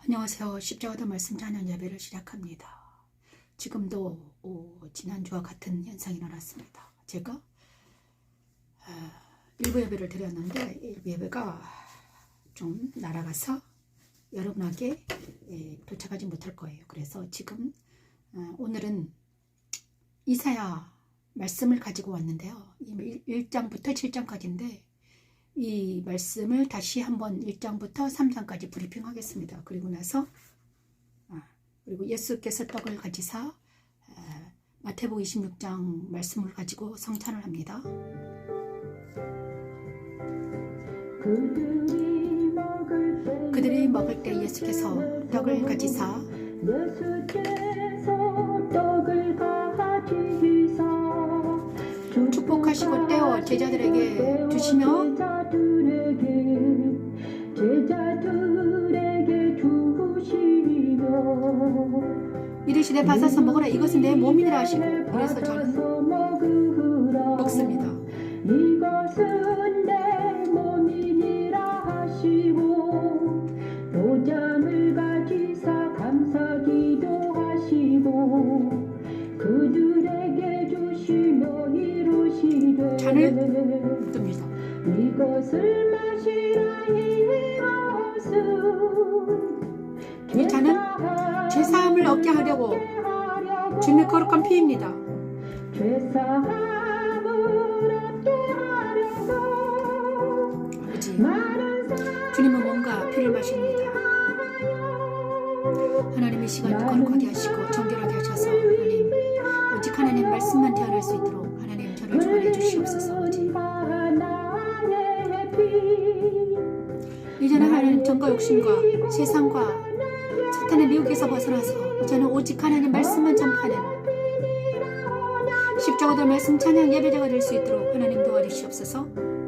안녕하세요. 십자가도 말씀 찬양 예배를 시작합니다. 지금도 지난주와 같은 현상이 일어났습니다. 제가 일부 예배를 드렸는데 일부 예배가 좀 날아가서 여러분에게 도착하지 못할 거예요. 그래서 지금 오늘은 이사야 말씀을 가지고 왔는데요. 1장부터 7장까지인데 이 말씀을 다시 한번 1장부터 3장까지 브리핑 하겠습니다. 그리고 나서 그리고 예수께서 떡을 가지사 마태복음 26장 말씀을 가지고 성찬을 합니다. 그들이 먹을 때 예수께서 떡을 가지사 축복하시고 떼어 제자들에게 주시며 이르시되 받아서 먹으라 이것은 내 몸이라 하시고 그래서 저는 먹습니다. 이것은 내 몸이니라 하시고 또 잔을 가지사 감사 기도하시고 그들에게 주시며 이루시되 잔을 듭니다. 이것을 마시라 이 잔은 죄사함을 얻게 하려고 주님의 거룩한 피입니다. 아버지, 주님은 뭔가 피를 마십니다. 하나님의 시간도 거룩하게 하시고 정결하게 하셔서 하나님 오직 하나님 말씀만 태어날 수 있도록 하나님 저를 주관해 주시옵소서. 아버지, 이제는 하나님 정과 욕심과 세상과 사탄의 미혹에서 벗어나서 이제는 오직 하나님 말씀만 전파하는 십자가도 말씀 찬양 예배자가 될 수 있도록 하나님 도와주시옵소서.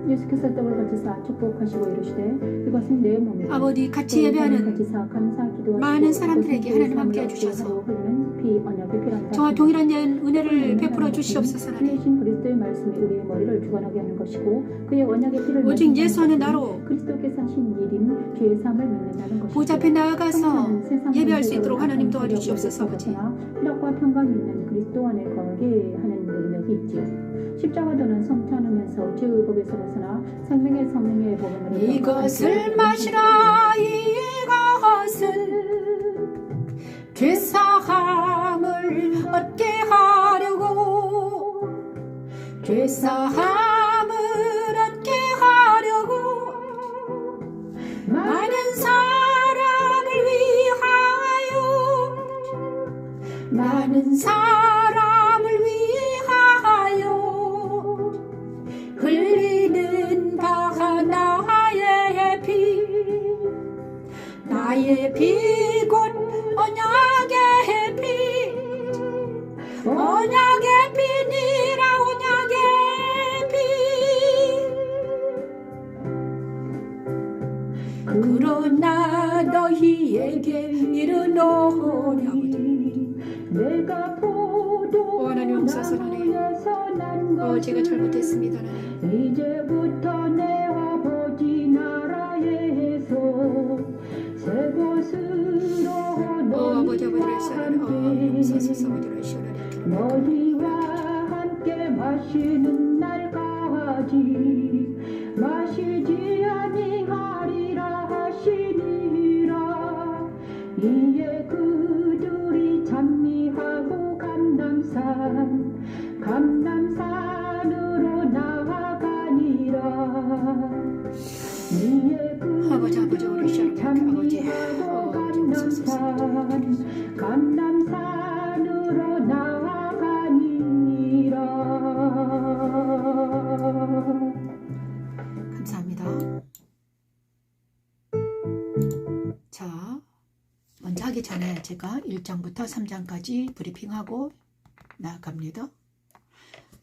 예수께서 떡을 가지사 축복하시고 이르시되 이것은 내 몸이다. 아버지 같이 예배하는 많은 사람들에게 하나님 함께 해주셔서 저와 동일한 은혜를 베풀어 주시옵소서. 하나님 그리스도의 말씀이 우리의 머리를 주관하게 하는 것이고 그의 언약의 피를 오직 예수 하는 나로 그리스도께서 하신 일인 죄의 사함을 맺는다는 것이고 보좌 앞에 나아가서 예배할 수 있도록 하나님 도와주시옵소서. 아버지 희락과 평강이 있는 그리스도 안에 거하게 하는 능력이 있지요. 십자가도는 성찬하면서 죄의 법에서 벗어나 생명의 성령의 복음을 이것을 마시라 이것은 죄사함을 얻게 하려고 죄사함을 얻게 하려고 많은 사람을 위하여 많은 사람을 위하여 흘리는 바 나의 피 나의 피 곧 언약의 피 언약의 피니라 언약의 피 그러나 너희에게 이르노니 내가 하나님 용서하소서. 하나님 제가 잘못했습니다. 하나님 이제부터 내 아버지 나라에서 새 곳으로 아버지 아버지를 시원하게 용서하소서. 아버지를 시원하게 너희와 함께 마시는 날까지 마시지 아니하리라 하시니라. 이에 그들이 찬미하고 감람산으로 나아가니라. 아버지 우리 시원하게 아버지 용서하소서. 감람산으로 나아가니라. 감사합니다. 자, 먼저 하기 전에 제가 1장부터 3장까지 브리핑하고 나아갑니다.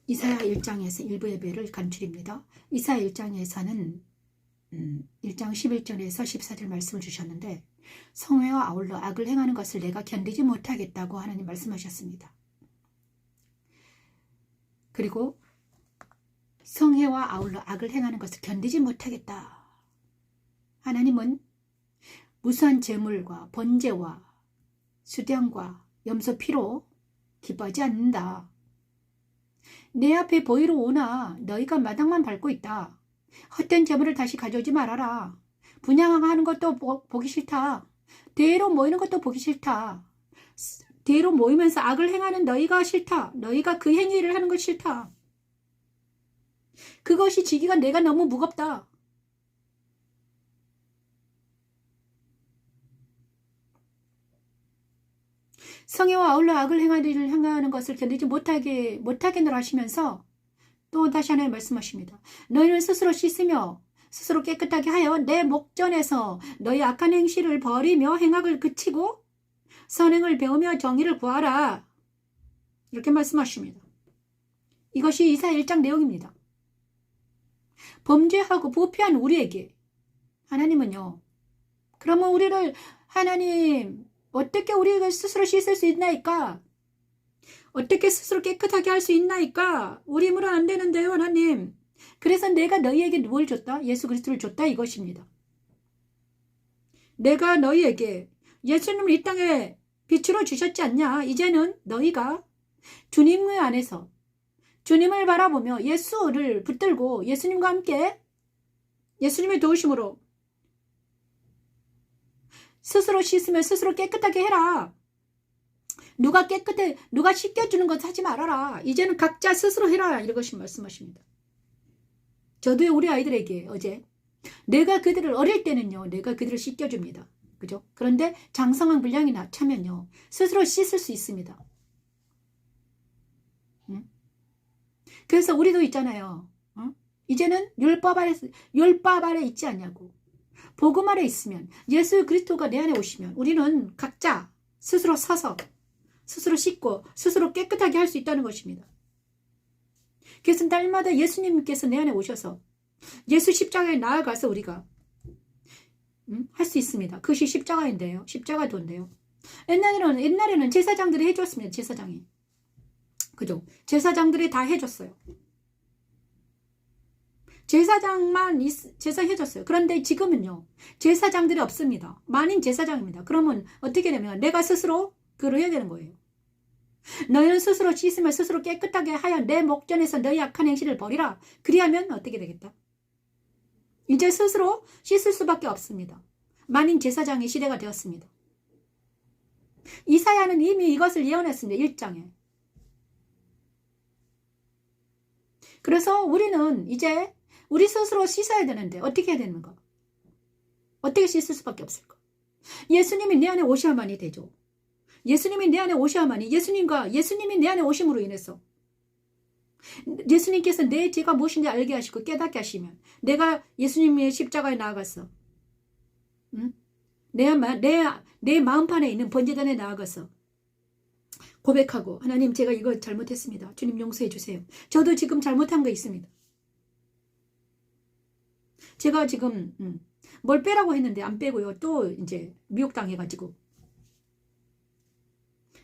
이사야 1장에서 일부 예배를 간추립니다. 이사야 1장에서는 1장 11절에서 14절 말씀을 주셨는데 성회와 아울러 악을 행하는 것을 내가 견디지 못하겠다고 하나님 말씀하셨습니다. 그리고 성회와 아울러 악을 행하는 것을 견디지 못하겠다. 하나님은 무수한 재물과 번제와 수량과 염소 피로 기뻐하지 않는다. 내 앞에 보이러 오나 너희가 마당만 밟고 있다. 헛된 재물을 다시 가져오지 말아라. 분양하는 것도 보기 싫다. 대로 모이는 것도 보기 싫다. 대로 모이면서 악을 행하는 너희가 싫다. 너희가 그 행위를 하는 것이 싫다. 그것이 지기가 내가 너무 무겁다. 성애와 아울러 악을 행하는 것을 견디지 못하게늘 하시면서 또 다시 하나님 말씀하십니다. 너희는 스스로 씻으며 스스로 깨끗하게 하여 내 목전에서 너희 악한 행실을 버리며 행악을 그치고 선행을 배우며 정의를 구하라. 이렇게 말씀하십니다. 이것이 이사야 1장 내용입니다. 범죄하고 부패한 우리에게 하나님은요. 그러면 우리를 하나님 어떻게 우리가 스스로 씻을 수 있나이까? 어떻게 스스로 깨끗하게 할 수 있나이까? 우리 힘으로 안 되는데요, 하나님. 그래서 내가 너희에게 뭘 줬다? 예수 그리스도를 줬다 이것입니다. 내가 너희에게 예수님을 이 땅에 빛으로 주셨지 않냐? 이제는 너희가 주님의 안에서 주님을 바라보며 예수를 붙들고 예수님과 함께 예수님의 도우심으로 스스로 씻으며 스스로 깨끗하게 해라. 누가 씻겨주는 것 하지 말아라. 이제는 각자 스스로 해라. 이것이 말씀하십니다. 저도 우리 아이들에게 어제 내가 그들을 어릴 때는요. 내가 그들을 씻겨줍니다. 그죠? 그런데 장성한 분량이 차면요. 스스로 씻을 수 있습니다. 응? 그래서 우리도 있잖아요. 이제는 율법 아래 있지 않냐고. 복음 아래 있으면 예수 그리스도가 내 안에 오시면 우리는 각자 스스로 서서 스스로 씻고 스스로 깨끗하게 할 수 있다는 것입니다. 그래서 날마다 예수님께서 내 안에 오셔서 예수 십자가에 나아가서 우리가 할 수 있습니다. 그것이 십자가인데요. 십자가도인데요. 옛날에는 제사장들이 해줬습니다. 제사장이. 그죠? 제사장들이 다 해줬어요. 제사장만 제사해줬어요. 그런데 지금은요. 제사장들이 없습니다. 만인 제사장입니다. 그러면 어떻게 되면 내가 스스로 그걸 해야 되는 거예요. 너희는 스스로 씻으며 스스로 깨끗하게 하여 내 목전에서 너희 악한 행실을 버리라. 그리하면 어떻게 되겠다? 이제 스스로 씻을 수밖에 없습니다. 만인 제사장의 시대가 되었습니다. 이사야는 이미 이것을 예언했습니다. 1장에. 그래서 우리는 이제 우리 스스로 씻어야 되는데 어떻게 해야 되는가? 어떻게 씻을 수밖에 없을까? 예수님이 내 안에 오셔야만이 되죠. 예수님이 내 안에 오셔야만이 예수님이 내 안에 오심으로 인해서 예수님께서 내 죄가 무엇인지 알게 하시고 깨닫게 하시면 내가 예수님의 십자가에 나아가서 내 마음판에 있는 번제단에 나아가서 고백하고 하나님 제가 이거 잘못했습니다. 주님 용서해 주세요. 저도 지금 잘못한 거 있습니다. 제가 지금 뭘 빼라고 했는데 안 빼고요. 또 이제 미혹당해가지고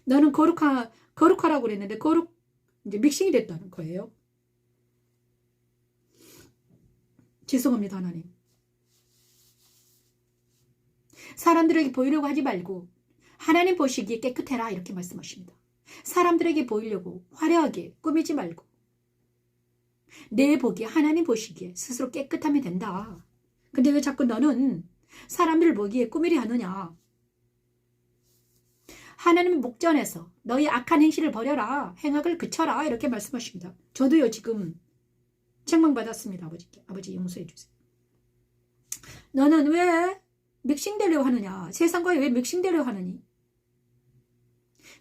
나는 거룩하라고 그랬는데 이제 믹싱이 됐다는 거예요. 죄송합니다, 하나님. 사람들에게 보이려고 하지 말고 하나님 보시기에 깨끗해라 이렇게 말씀하십니다. 사람들에게 보이려고 화려하게 꾸미지 말고 내 보기에 하나님 보시기에 스스로 깨끗하면 된다. 근데 왜 자꾸 너는 사람들 보기에 꾸미려 하느냐. 하나님의 목전에서 너희 악한 행실을 버려라. 행악을 그쳐라. 이렇게 말씀하십니다. 저도요 지금 책망받았습니다. 아버지 용서해 주세요. 너는 왜 믹싱되려고 하느냐. 세상과 왜 믹싱되려고 하느니.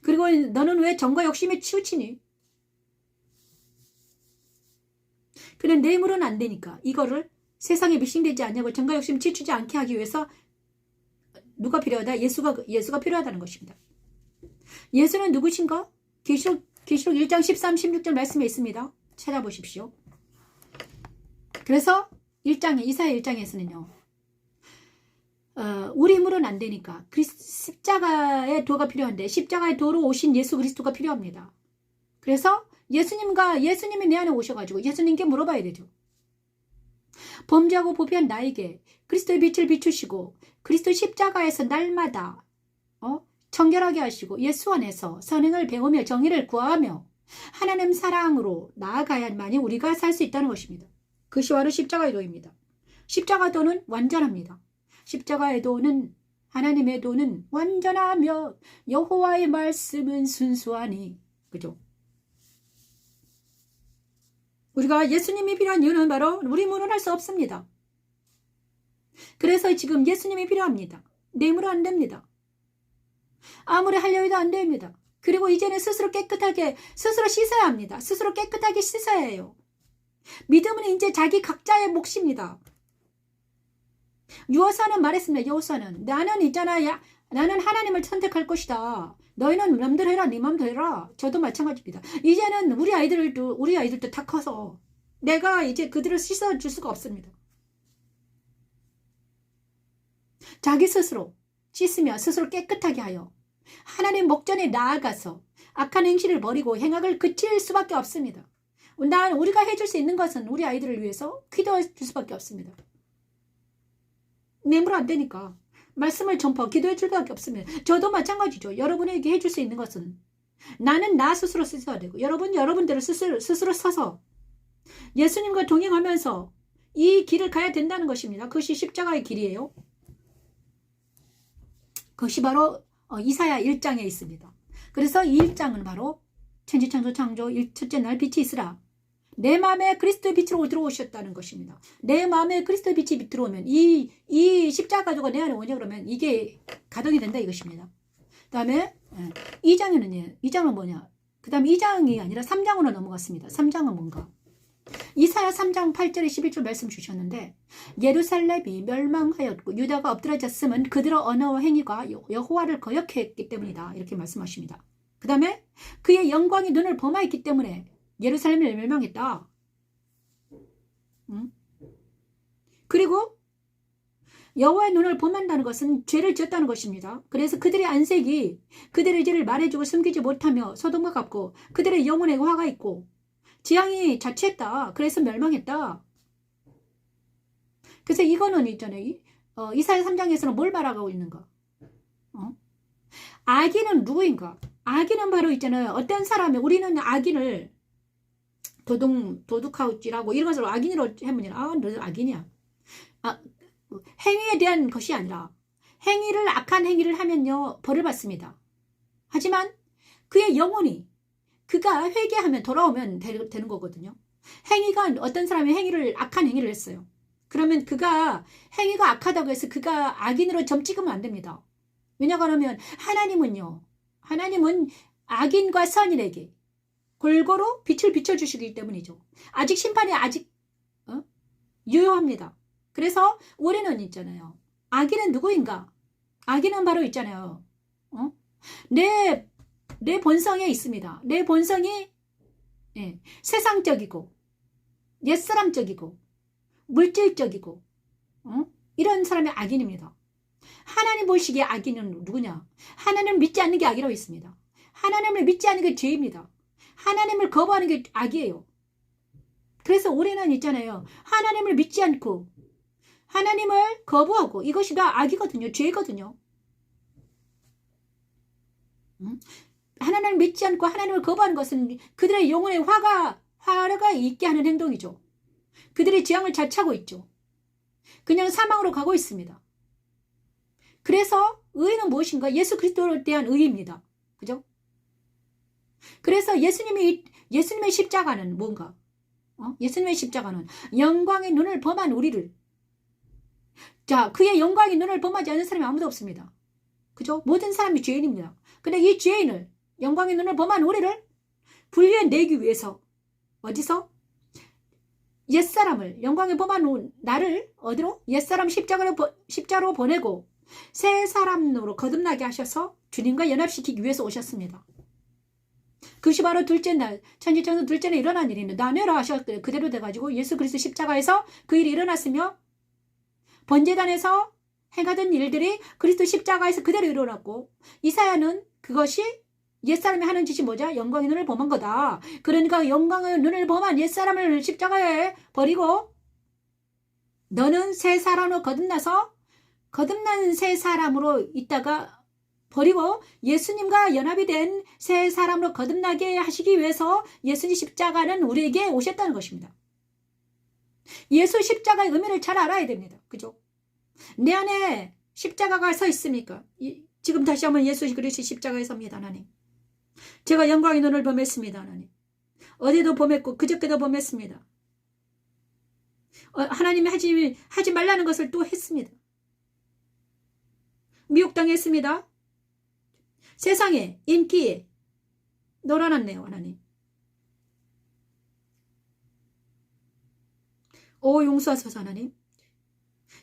그리고 너는 왜 정과 욕심에 치우치니. 그래 내 힘으로는 안 되니까 이거를 세상에 믹싱되지 않냐고 정과 욕심 치우치지 않게 하기 위해서 누가 필요하다? 예수가 필요하다는 것입니다. 예수는 누구신가? 계시록 1장 13, 16절 말씀에 있습니다. 찾아보십시오. 그래서 이사야 1장에서는요. 우리 힘으로는 안 되니까 십자가의 도가 필요한데 십자가의 도로 오신 예수 그리스도가 필요합니다. 그래서 예수님이 내 안에 오셔가지고 예수님께 물어봐야 되죠. 범죄하고 부패한 나에게 그리스도의 빛을 비추시고 그리스도 십자가에서 날마다 청결하게 하시고 예수 안에서 선행을 배우며 정의를 구하며 하나님 사랑으로 나아가야만이 우리가 살 수 있다는 것입니다. 그것이 바로 십자가의 도입니다. 십자가 도는 완전합니다. 십자가의 도는 하나님의 도는 완전하며 여호와의 말씀은 순수하니. 그죠? 우리가 예수님이 필요한 이유는 바로 우리 무능할 수 없습니다. 그래서 지금 예수님이 필요합니다. 내 힘으로 안 됩니다. 아무리 하려 해도 안 됩니다. 그리고 이제는 스스로 깨끗하게 스스로 씻어야 합니다. 스스로 깨끗하게 씻어야 해요. 믿음은 이제 자기 각자의 몫입니다. 여호수아는 말했습니다. 여호수아는 나는 있잖아. 나는 하나님을 선택할 것이다. 너희는 남대로 해라. 네 맘대로 해라. 저도 마찬가지입니다. 이제는 우리 아이들도 다 커서 내가 이제 그들을 씻어줄 수가 없습니다. 자기 스스로 씻으며 스스로 깨끗하게 하여 하나님 목전에 나아가서 악한 행실을 버리고 행악을 그칠 수밖에 없습니다. 우리가 해줄 수 있는 것은 우리 아이들을 위해서 기도해 줄 수밖에 없습니다. 내 힘으로 안 되니까 말씀을 전파 기도해 줄 수밖에 없습니다. 저도 마찬가지죠. 여러분에게 해줄 수 있는 것은 나는 나 스스로 쓰셔야 되고 여러분들을 스스로 서서 예수님과 동행하면서 이 길을 가야 된다는 것입니다. 그것이 십자가의 길이에요. 그것이 바로 이사야 1장에 있습니다. 그래서 이 1장은 바로 천지창조 창조 첫째 날 빛이 있으라. 내 마음에 그리스도의 빛으로 들어오셨다는 것입니다. 내 마음에 그리스도의 빛이 들어오면 이 십자가가 내 안에 오냐 그러면 이게 가동이 된다 이것입니다. 그 다음에 2장은 뭐냐? 그 다음에 2장이 아니라 3장으로 넘어갔습니다. 3장은 뭔가? 이사야 3장 8절에 11절 말씀 주셨는데 예루살렘이 멸망하였고 유다가 엎드러졌음은 그들의 언어와 행위가 여호와를 거역했기 때문이다. 이렇게 말씀하십니다. 그 다음에 그의 영광이 눈을 범하였기 때문에 예루살렘을 멸망했다. 그리고 여호와의 눈을 범한다는 것은 죄를 지었다는 것입니다. 그래서 그들의 안색이 그들의 죄를 말해주고 숨기지 못하며 소돔과 같고 그들의 영혼에 화가 있고 지향이 자취했다. 그래서 멸망했다. 그래서 이거는 있잖아요. 이사야 3장에서는 뭘 말하고 있는가? 악인은 누구인가? 악인은 바로 있잖아요. 어떤 사람이 우리는 악인을 도둑하우찌라고 이런 것으로 악인으로 하면 너 악인이야. 행위에 대한 것이 아니라 악한 행위를 하면요 벌을 받습니다. 하지만 그의 영혼이 그가 회개하면 돌아오면 되는 거거든요. 어떤 사람이 악한 행위를 했어요. 그러면 그가 행위가 악하다고 해서 그가 악인으로 점 찍으면 안 됩니다. 왜냐고 하면 하나님은 악인과 선인에게 골고루 빛을 비춰주시기 때문이죠. 아직 심판이 유효합니다. 그래서 우리는 있잖아요. 악인은 누구인가? 악인은 바로 있잖아요. 내 본성에 있습니다. 내 본성이 세상적이고 옛사람적이고 물질적이고 이런 사람이 악인입니다. 하나님 보시기에 악인은 누구냐? 하나님을 믿지 않는 게 악이라고 있습니다. 하나님을 믿지 않는 게 죄입니다. 하나님을 거부하는 게 악이에요. 그래서 우리는 있잖아요. 하나님을 믿지 않고 하나님을 거부하고 이것이 다 악이거든요. 죄거든요. 하나님을 믿지 않고 하나님을 거부하는 것은 그들의 영혼에 화가 있게 하는 행동이죠. 그들의 지향을 잘 차고 있죠. 그냥 사망으로 가고 있습니다. 그래서 의는 무엇인가? 예수 그리스도에 대한 의입니다. 그죠? 그래서 예수님의 십자가는 뭔가? 예수님의 십자가는 영광의 눈을 범한 우리를 그의 영광의 눈을 범하지 않는 사람이 아무도 없습니다. 그죠? 모든 사람이 죄인입니다. 근데 이 죄인을 영광의 눈을 범한 우리를 분리해내기 위해서 어디서? 옛사람을 영광에 범한 나를 어디로? 옛사람 십자로 보내고 새 사람으로 거듭나게 하셔서 주님과 연합시키기 위해서 오셨습니다. 그것이 바로 둘째 날 천지창조 둘째 날 일어난 일인데 나뇌라 하셨고 그대로 돼가지고 예수 그리스도 십자가에서 그 일이 일어났으며 번제단에서 행하던 일들이 그리스도 십자가에서 그대로 일어났고 이사야는 그것이 옛사람이 하는 짓이 뭐죠? 영광의 눈을 범한 거다. 그러니까 영광의 눈을 범한 옛사람을 십자가에 버리고 너는 새 사람으로 거듭난 새 사람으로 있다가 버리고 예수님과 연합이 된 새 사람으로 거듭나게 하시기 위해서 예수님 십자가는 우리에게 오셨다는 것입니다. 예수 십자가의 의미를 잘 알아야 됩니다. 그죠? 내 안에 십자가가 서 있습니까? 지금 다시 한번 예수 그리스도 십자가에 섭니다. 하나님. 제가 영광의 눈을 범했습니다. 하나님. 어제도 범했고 그저께도 범했습니다. 하나님이 하지 말라는 것을 또 했습니다. 미혹당했습니다. 세상에 인기에 놀아놨네요. 하나님. 오 용서하소서 하나님.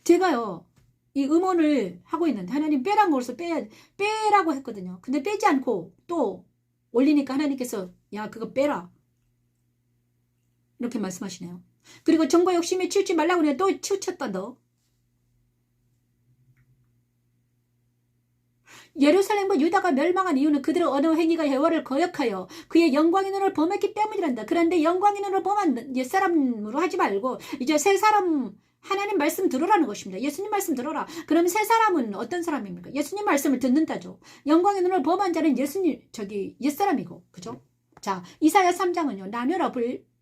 제가요 이 음원을 하고 있는데 하나님 빼라는 것을 빼라고 했거든요. 근데 빼지 않고 또 올리니까 하나님께서 야 그거 빼라 이렇게 말씀하시네요. 그리고 정보 욕심에 치우지 말라고 그래 또 치우쳤다 너. 예루살렘과 유다가 멸망한 이유는 그들의 언어 행위가 여호와를 거역하여 그의 영광의 눈을 범했기 때문이란다. 그런데 영광의 눈을 범한 옛사람으로 하지 말고 이제 새 사람 하나님 말씀 들으라는 것입니다. 예수님 말씀 들어라. 그럼 새 사람은 어떤 사람입니까? 예수님 말씀을 듣는다죠. 영광의 눈을 범한 자는 옛사람이고 그죠? 자 이사야 3장은요. 나누라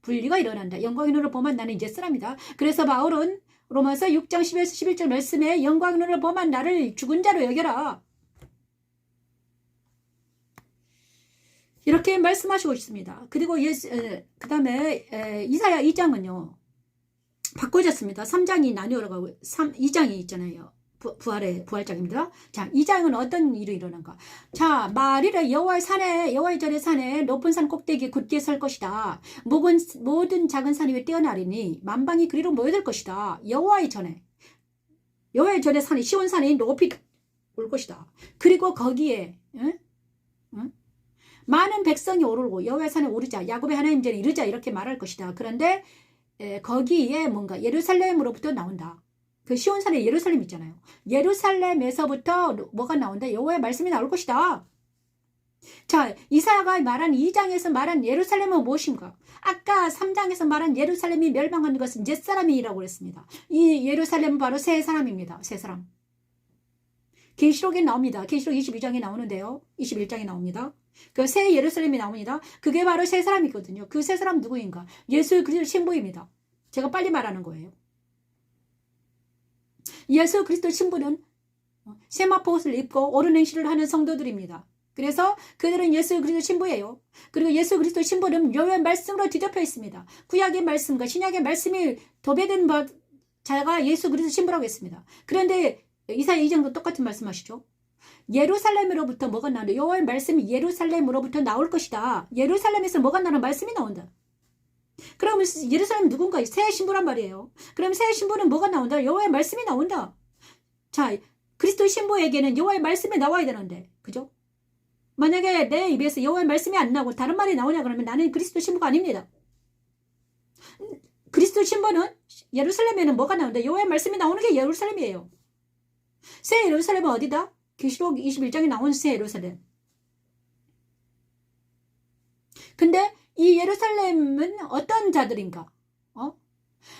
분리가 일어난다. 영광의 눈을 범한 나는 옛사람이다. 그래서 바울은 로마서 6장 10에서 11절 말씀에 영광의 눈을 범한 나를 죽은 자로 여겨라. 이렇게 말씀하시고 있습니다. 그리고 그 다음에 이사야 2장은요. 바꿔졌습니다. 3장이 나뉘어가고 2장이 있잖아요. 부활장입니다. 자, 2장은 어떤 일이 일어난가? 자, 말이라 여호와의 전의 산에 높은 산 꼭대기에 굳게 설 것이다. 모든 작은 산 위에 뛰어나리니 만방이 그리로 모여들 것이다. 여호와의 전의 산이 시온 산이 높이 올 것이다. 그리고 거기에 많은 백성이 오르고 여호와의 산에 오르자 야곱의 하나님 전에 이르자 이렇게 말할 것이다. 그런데 거기에 뭔가 예루살렘으로부터 나온다. 그 시온산에 예루살렘 있잖아요. 예루살렘에서부터 뭐가 나온다? 여호와의 말씀이 나올 것이다. 자, 이사야가 말한 2장에서 말한 예루살렘은 무엇인가? 아까 3장에서 말한 예루살렘이 멸망하는 것은 옛사람이라고 그랬습니다. 이 예루살렘은 바로 새 사람입니다. 새 사람. 계시록에 나옵니다. 계시록 22장에 나오는데요. 21장에 나옵니다. 그 새 예루살렘이 나옵니다. 그게 바로 새 사람이거든요. 그 새 사람 누구인가? 예수 그리스도 신부입니다. 제가 빨리 말하는 거예요. 예수 그리스도 신부는 세마포 옷을 입고 옳은 행실을 하는 성도들입니다. 그래서 그들은 예수 그리스도 신부예요. 그리고 예수 그리스도 신부는 여호와의 말씀으로 뒤덮여 있습니다. 구약의 말씀과 신약의 말씀이 도배된 자가 예수 그리스도 신부라고 했습니다. 그런데 이사야 2장도 똑같은 말씀하시죠. 예루살렘으로부터 뭐가 나온다? 여호와의 말씀이 예루살렘으로부터 나올 것이다. 예루살렘에서 뭐가 나오는 말씀이 나온다. 그러면 예루살렘 누군가? 새 신부란 말이에요. 그럼 새 신부는 뭐가 나온다? 여호와의 말씀이 나온다. 자, 그리스도 신부에게는 여호와의 말씀이 나와야 되는데, 그죠? 만약에 내 입에서 여호와의 말씀이 안 나오고 다른 말이 나오냐 그러면 나는 그리스도 신부가 아닙니다. 그리스도 신부는 예루살렘에는 뭐가 나온다? 여호와의 말씀이 나오는 게 예루살렘이에요. 새 예루살렘은 어디다? 계시록 21장에 나온 새 예루살렘. 근데 이 예루살렘은 어떤 자들인가?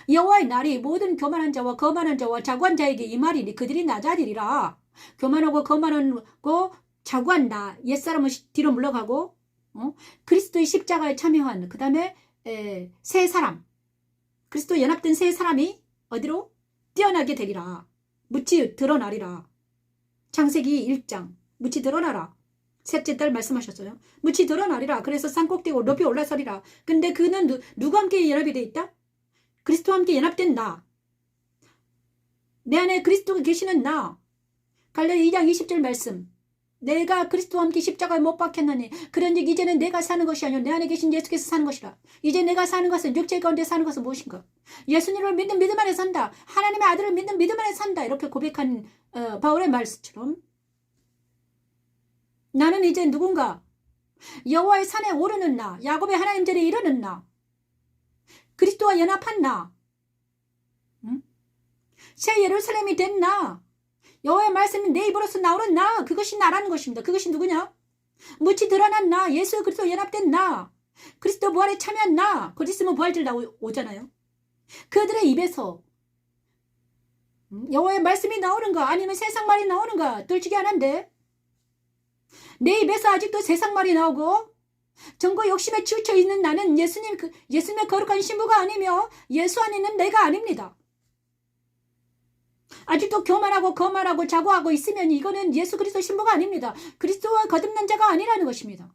여호와의 날이 모든 교만한 자와 거만한 자와 자고한 자에게 임하리니 그들이 나 자리리라. 교만하고 거만하고 자고한 나 옛사람은 뒤로 물러가고 그리스도의 십자가에 참여한 그 다음에 새 사람 그리스도 연합된 새 사람이 어디로? 뛰어나게 되리라. 묻히 드러나리라. 창세기 1장 묻히 드러나라. 셋째 달 말씀하셨어요. 묻히 드러나리라. 그래서 산꼭대기로 높이 올라서리라. 근데 그는 누구와 함께 연합이 되어 있다? 그리스도와 함께 연합된 나. 내 안에 그리스도가 계시는 나. 갈라디아 2장 20절 말씀. 내가 그리스도와 함께 십자가에 못 박혔나니 그런즉 이제는 내가 사는 것이 아니요 내 안에 계신 예수께서 사는 것이라. 이제 내가 사는 것은 육체 가운데 사는 것은 무엇인가? 예수님을 믿는 믿음 안에 산다. 하나님의 아들을 믿는 믿음 안에 산다. 이렇게 고백한 바울의 말씀처럼 나는 이제 누군가? 여호와의 산에 오르는 나, 야곱의 하나님 전에 이르는 나, 그리스도와 연합한 나, 새 예루살렘이 된 나, 여호와의 말씀이 내 입으로서 나오는 나, 그것이 나라는 것입니다. 그것이 누구냐? 묻히 드러난 나, 예수 그리스도 연합된 나, 그리스도 부활에 참여한 나, 곧 있으면 부활절 나오잖아요. 그들의 입에서 여호와의 말씀이 나오는가 아니면 세상 말이 나오는가 둘 중에 하나인데 내 입에서 아직도 세상 말이 나오고 정거 욕심에 치우쳐 있는 나는 예수님의 거룩한 신부가 아니며 예수 안에 있는 내가 아닙니다. 아직도 교만하고 거만하고 자고하고 있으면 이거는 예수 그리스도 신부가 아닙니다. 그리스도와 거듭난 자가 아니라는 것입니다.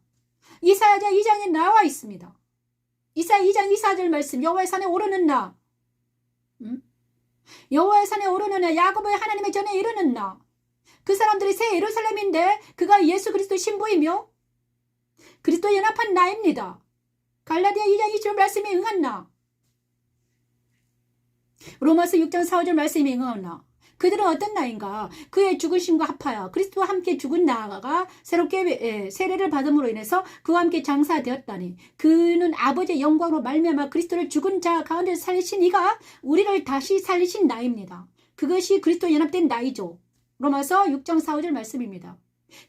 이사야 2장에 나와 있습니다. 이사야 2장 24절 말씀 여호와의 산에 오르는 나 여호와의 산에 오르는 나 야곱의 하나님의 전에 이르는 나 그 사람들이 새 예루살렘인데 그가 예수 그리스도 신부이며 그리스도 연합한 나입니다. 갈라디아 2장 20절 말씀에 응한 나 로마서 6장 4절 말씀에 응한 나 그들은 어떤 나인가 그의 죽으심과 합하여 그리스도와 함께 죽은 나가 새롭게 세례를 받음으로 인해서 그와 함께 장사되었다니 그는 아버지의 영광으로 말미암아 그리스도를 죽은 자 가운데서 살리신 이가 우리를 다시 살리신 나입니다. 그것이 그리스도 연합된 나이죠. 로마서 6장 4, 5절 말씀입니다.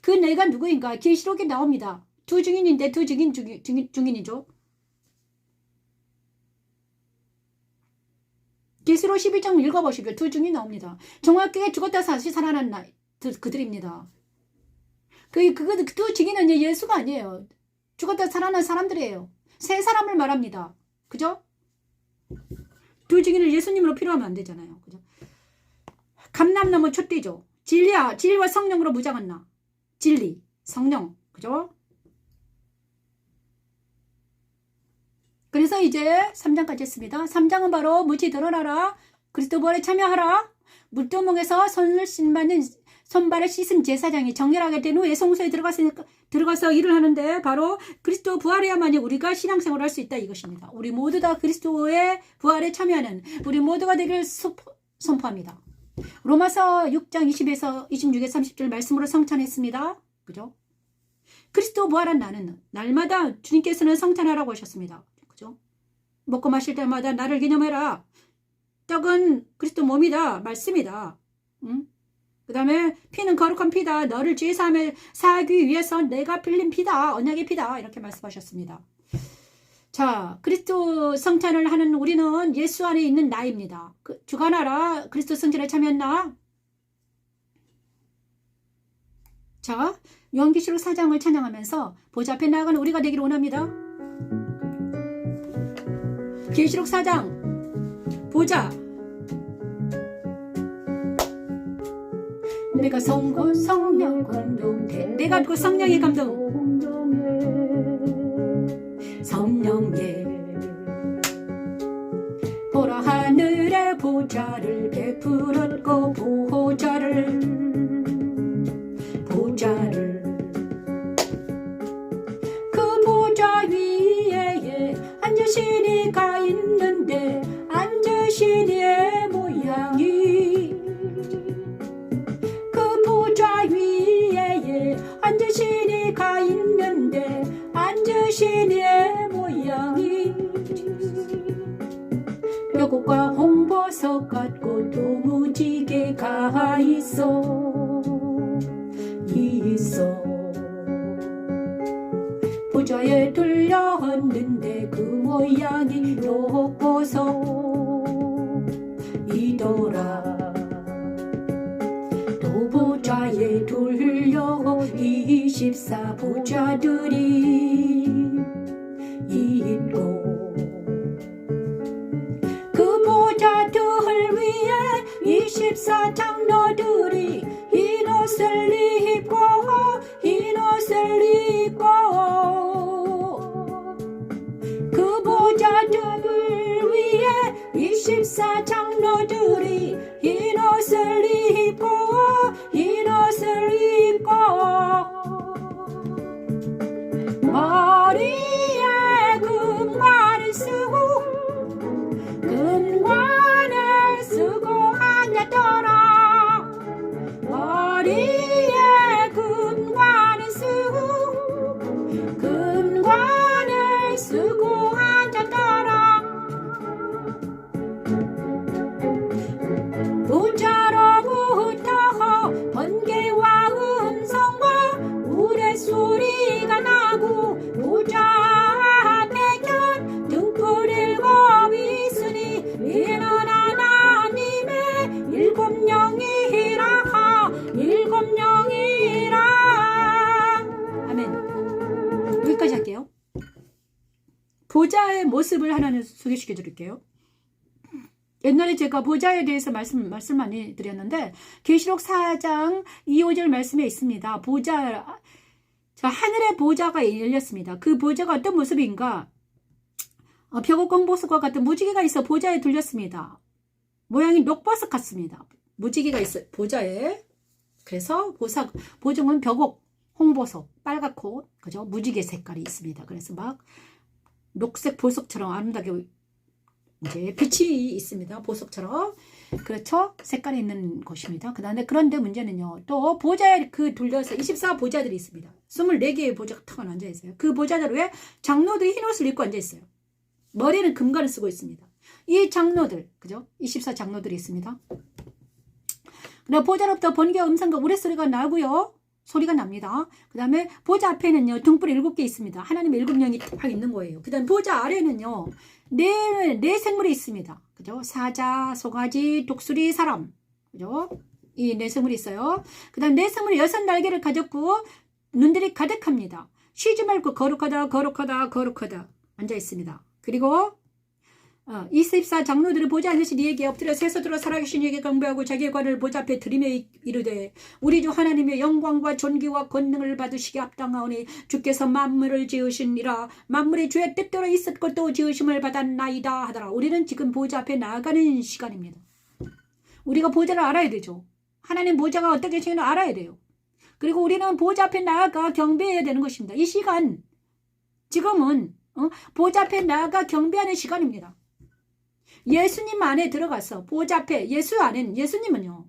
그 내가 누구인가 계시록에 나옵니다. 두 증인인데 두 증인이죠. 계시록 11장 읽어보십시오. 두 증인이 나옵니다. 정확하게 죽었다 다시 살아난 그들입니다. 두 증인은 예수가 아니에요. 죽었다 살아난 사람들이에요. 세 사람을 말합니다. 그죠? 두 증인을 예수님으로 필요하면 안 되잖아요. 그죠? 감람나무 촛대죠. 진리와 성령으로 무장한 나. 진리, 성령. 그죠? 그래서 이제 3장까지 했습니다. 3장은 바로 무지 드러나라. 그리스도 부활에 참여하라. 물두멍에서 손발을 씻은 제사장이 정결하게 된 후에 성소에 들어가서 일을 하는데 바로 그리스도 부활해야만이 우리가 신앙생활을 할 수 있다 이것입니다. 우리 모두 다 그리스도의 부활에 참여하는 우리 모두가 되기를 선포합니다. 로마서 6장 20에서 26에 30절 말씀으로 성찬했습니다. 그죠? 그리스도 부활한 나는 날마다 주님께서는 성찬하라고 하셨습니다. 그죠? 먹고 마실 때마다 나를 기념해라. 떡은 그리스도 몸이다. 말씀이다. 그 다음에 피는 거룩한 피다. 너를 죄 사하기 위해서 내가 빌린 피다. 언약의 피다. 이렇게 말씀하셨습니다. 자, 그리스도 성찬을 하는 우리는 예수 안에 있는 나입니다. 주관하라. 그리스도 성찬에 참여했나? 자, 요한계시록 4장을 찬양하면서 보좌 앞에 나아가는 우리가 되기를 원합니다. 계시록 4장 보좌 내가 성령 감동돼 내가 그 성령의 감동 성령의 보라 하늘의 보좌를 베풀었고 보좌를 그 보좌 위에 앉으신 이가 있는데 앉으신 이의 모양이 그 보좌 위에 앉으신 이가 있는데 앉으신 이의 모양이 뼈국과 홍보석 같고 도무지개가 있어 보좌에 둘려앉는데 그 모양이 녹보석이더라 또 보좌에 둘려 24 보좌들이 있고 그 보좌들 위에 24 장로들이 흰 옷을 입고 그 보좌들 위에 24 장로들이 흰 옷을 입고 머리에 금관을 쓰고 앉았더라 보좌의 모습을 하나는 소개시켜 드릴게요. 옛날에 제가 보좌에 대해서 말씀 많이 드렸는데 계시록 4장 2, 5절 말씀에 있습니다. 보좌, 자, 하늘의 보좌가 열렸습니다. 그 보좌가 어떤 모습인가? 벽옥공보석과 같은 무지개가 있어 보좌에 들렸습니다. 모양이 녹보석 같습니다. 무지개가 있어 보좌에. 그래서 보정은 벽옥, 홍보석, 빨갛고 그죠? 무지개 색깔이 있습니다. 그래서 막 녹색 보석처럼 아름답게 이제 빛이 있습니다. 보석처럼. 그렇죠? 색깔이 있는 곳입니다. 그런데 문제는요. 또 보좌에 둘러서 24보좌들이 있습니다. 24개의 보좌가 탁 앉아 있어요. 그 보좌들 위에 장로들이 흰 옷을 입고 앉아 있어요. 머리는 금관을 쓰고 있습니다. 이 장로들, 그죠? 24장로들이 있습니다. 그다음 보좌로부터 번개와 음성과 우레소리가 나고요. 소리가 납니다. 그 다음에 보좌 앞에는요. 등불이 7개 있습니다. 하나님의 7명이 딱 있는 거예요. 그 다음 보좌 아래는요. 네 생물이 있습니다. 그죠? 사자, 소가지, 독수리, 사람. 그죠? 이 네 생물이 있어요. 그 다음 네 생물이 6날개를 가졌고 눈들이 가득합니다. 쉬지 말고 거룩하다, 거룩하다, 거룩하다 앉아 있습니다. 그리고 24장로들을 보좌 앉으신 이에게 엎드려 세서들어 살아계신 이에게 경배하고 자기의 관을 보좌 앞에 들이며 이르되 우리 주 하나님의 영광과 존귀와 권능을 받으시기 합당하오니 주께서 만물을 지으시니라. 만물이 주의 뜻대로 있을 것도 지으심을 받았나이다 하더라. 우리는 지금 보좌 앞에 나아가는 시간입니다. 우리가 보좌를 알아야 되죠. 하나님 보좌가 어떻게 계시는지 알아야 돼요. 그리고 우리는 보좌 앞에 나아가 경배해야 되는 것입니다. 이 시간 지금은 보좌 앞에 나아가 경배하는 시간입니다. 예수님 안에 들어가서 보좌 앞에 예수님은요.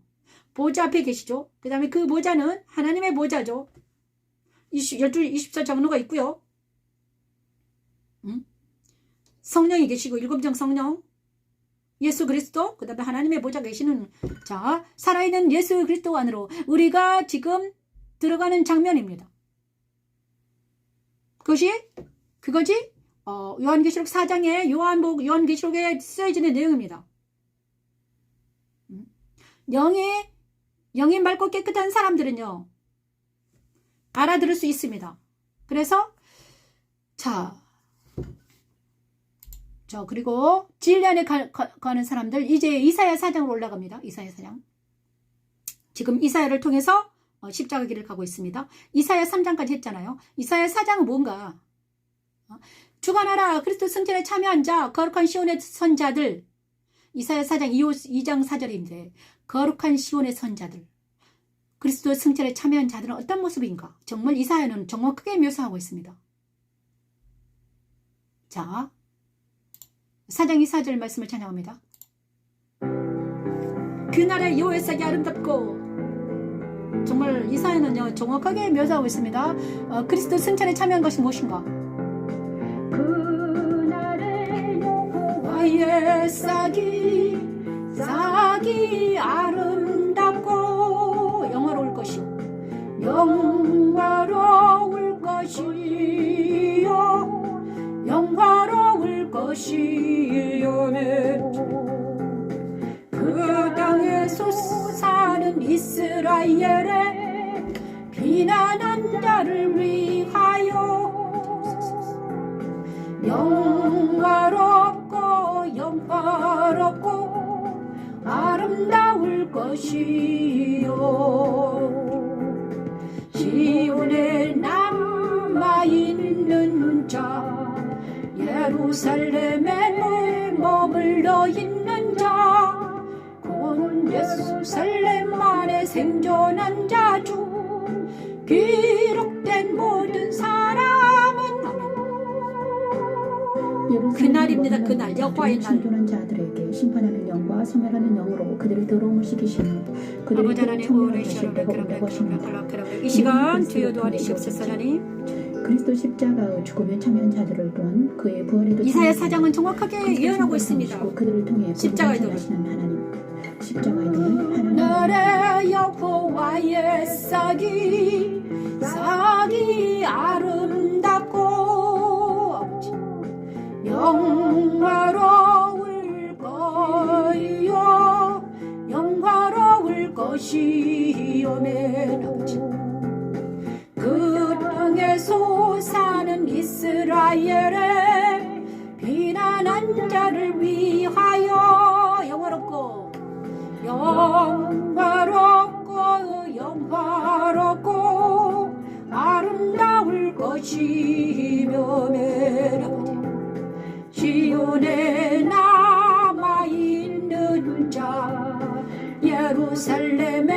보좌 앞에 계시죠. 그 다음에 그 보좌는 하나님의 보좌죠. 24장로가 있고요. 성령이 계시고 7정 성령 예수 그리스도 그 다음에 하나님의 보좌 계시는 자 살아있는 예수 그리스도 안으로 우리가 지금 들어가는 장면입니다. 그거지? 요한계시록 4장에 요한계시록에 쓰여지는 내용입니다. 영이 맑고 깨끗한 사람들은요 알아들을 수 있습니다. 그래서 그리고 진리 안에 가는 사람들 이제 이사야 4장으로 올라갑니다. 이사야 4장. 지금 이사야를 통해서 십자가 길을 가고 있습니다. 이사야 3장까지 했잖아요. 이사야 4장은 뭔가 주관하라 그리스도 승천에 참여한 자 거룩한 시온의 선자들. 이사야 4장 2장 4절인데 거룩한 시온의 선자들 그리스도 승천에 참여한 자들은 어떤 모습인가? 정말 이사야는 정확하게 묘사하고 있습니다. 자 4장 24절 말씀을 찬양합니다. 그날의 여호와의 sak이 아름답고 정말 이사야는요 정확하게 묘사하고 있습니다. 그리스도 승천에 참여한 것이 무엇인가? 그날의 여호와의 싹이 아름답고 영화로울 것이요 영화로울 것이요 그 땅에 솟아는 이스라엘의 비난한 자를 위하여 영화롭고 아름다울 것이요 시온에 남아있는 자 예루살렘에 머물러 있는 자 곧 예루살렘 안에 생존한 자 중 기록된 모든 사람은 그날입니다. 그날 여호와의 날. 생존한 자들에게 심판하는 영과 소멸하는 영으로 그들의 더러움을 시키시며 그들의 청명한 것을 내가 것입니다. 이 시간 주여 도와주시옵소서. 하나님 그리스도 십자가의 죽음에 참여한 자들을 또한 그의 부활에도 이사야 4장은 정확하게 예언하고 있습니다. 그들을 통해 십자가의 도를 하나님 십자가의 도는 하나님 나의 여호와의 싹이 아름답고 영화로울 것이요면 그 땅에 솟아는 이스라엘의 피난하는 자를 위하여 영화롭고 아름다울 것이며 시온에 남아있는 자 예루살렘에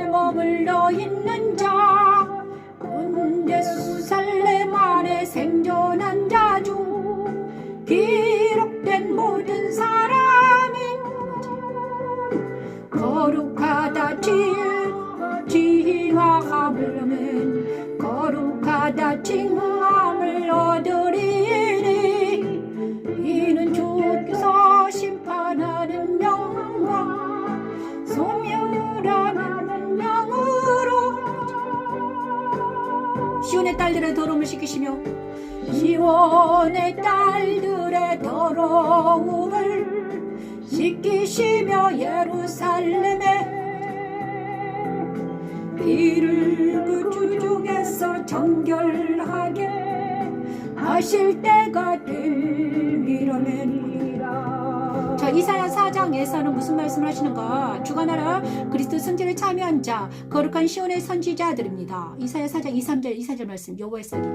머물러 있는 자 예루살렘 안에 생존한 자 중 기록된 모든 사람이 거룩하다 진화함을 거룩하다 칭함을 얻으리니 이는 주께서 심판하는 영광 소멸하는 영으로 시온의 딸들의 더러움을 씻기시며 시온의 딸들의 더러움을 씻기시며 예루살렘에 피를 그 주중에서 정결하게 하실 때가 되리라. 자, 이사야 4장에서는 무슨 말씀을 하시는가? 주가 나라 그리스도 승진에 참여한 자 거룩한 시온의 선지자들입니다. 이사야 4장 2, 4절 말씀 여호와의 싹이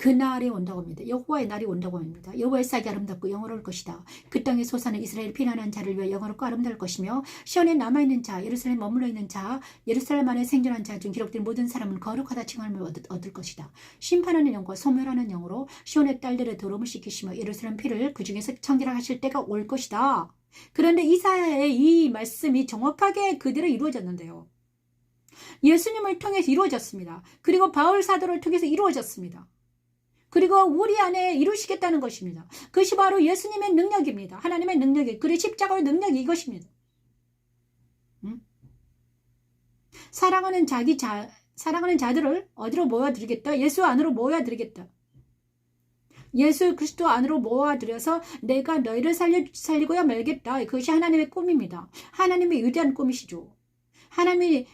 그날이 온다고 합니다. 여호와의 날이 온다고 합니다. 여호와의 싹이 아름답고 영화로울 것이다. 그 땅에 솟아는 이스라엘 피난한 자를 위해 영화롭고 아름다울 것이며 시온에 남아있는 자 예루살렘에 머물러 있는 자 예루살렘 안에 생존한 자 중 기록된 모든 사람은 거룩하다 칭함을 얻을 것이다. 심판하는 영과 소멸하는 영으로 시온의 딸들의 더러움을 씻기시며 예루살렘 피를 그 중에서 청결하실 때가 올 것이다. 그런데 이사야의 이 말씀이 정확하게 그대로 이루어졌는데요. 예수님을 통해서 이루어졌습니다. 그리고 바울 사도를 통해서 이루어졌습니다. 그리고 우리 안에 이루시겠다는 것입니다. 그것이 바로 예수님의 능력입니다. 하나님의 능력이 그리고 십자가의 능력이 이것입니다. 사랑하는 자들을 어디로 모아드리겠다? 예수 안으로 모아드리겠다. 예수 그리스도 안으로 모아들여서 내가 너희를 살리고야 말겠다. 그것이 하나님의 꿈입니다. 하나님의 위대한 꿈이시죠. 하나님이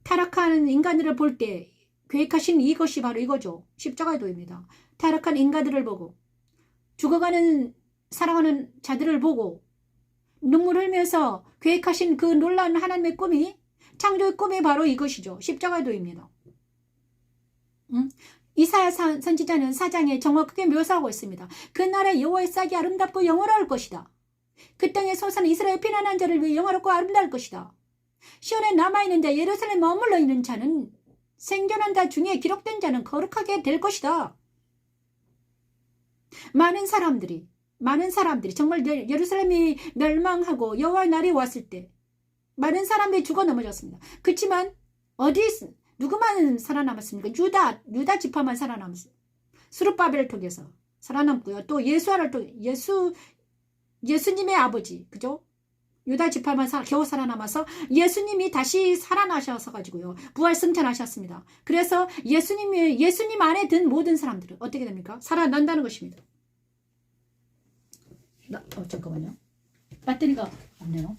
타락하는 인간들을 볼 때 계획하신 이것이 바로 이거죠. 십자가의 도입니다. 타락한 인간들을 보고 죽어가는 사랑하는 자들을 보고 눈물 흘면서 계획하신 그 놀라운 하나님의 꿈이 창조의 꿈이 바로 이것이죠. 십자가의 도입니다. 이사야 선지자는 4장에 정확하게 묘사하고 있습니다. 그날에 여호와의 싹이 아름답고 영화로울 것이다. 그 땅에 솟아는 이스라엘 피난한 자를 위해 영화롭고 아름다울 것이다. 시온에 남아있는 자 예루살렘에 머물러 있는 자는 생존한 자 중에 기록된 자는 거룩하게 될 것이다. 많은 사람들이 정말 예루살렘이 멸망하고 여호와의 날이 왔을 때 많은 사람들이 죽어 넘어졌습니다. 그렇지만 누구만 살아남았습니까? 유다 지파만 살아남았어요. 스룹바벨을 통해서 살아남고요. 또 예수아를 통해 예수님의 아버지, 그죠? 유다 지파만 겨우 살아남아서 예수님이 다시 살아나셔서 가지고요. 부활 승천하셨습니다. 그래서 예수님 안에 든 모든 사람들은 어떻게 됩니까? 살아난다는 것입니다. 잠깐만요. 배터리가 없네요.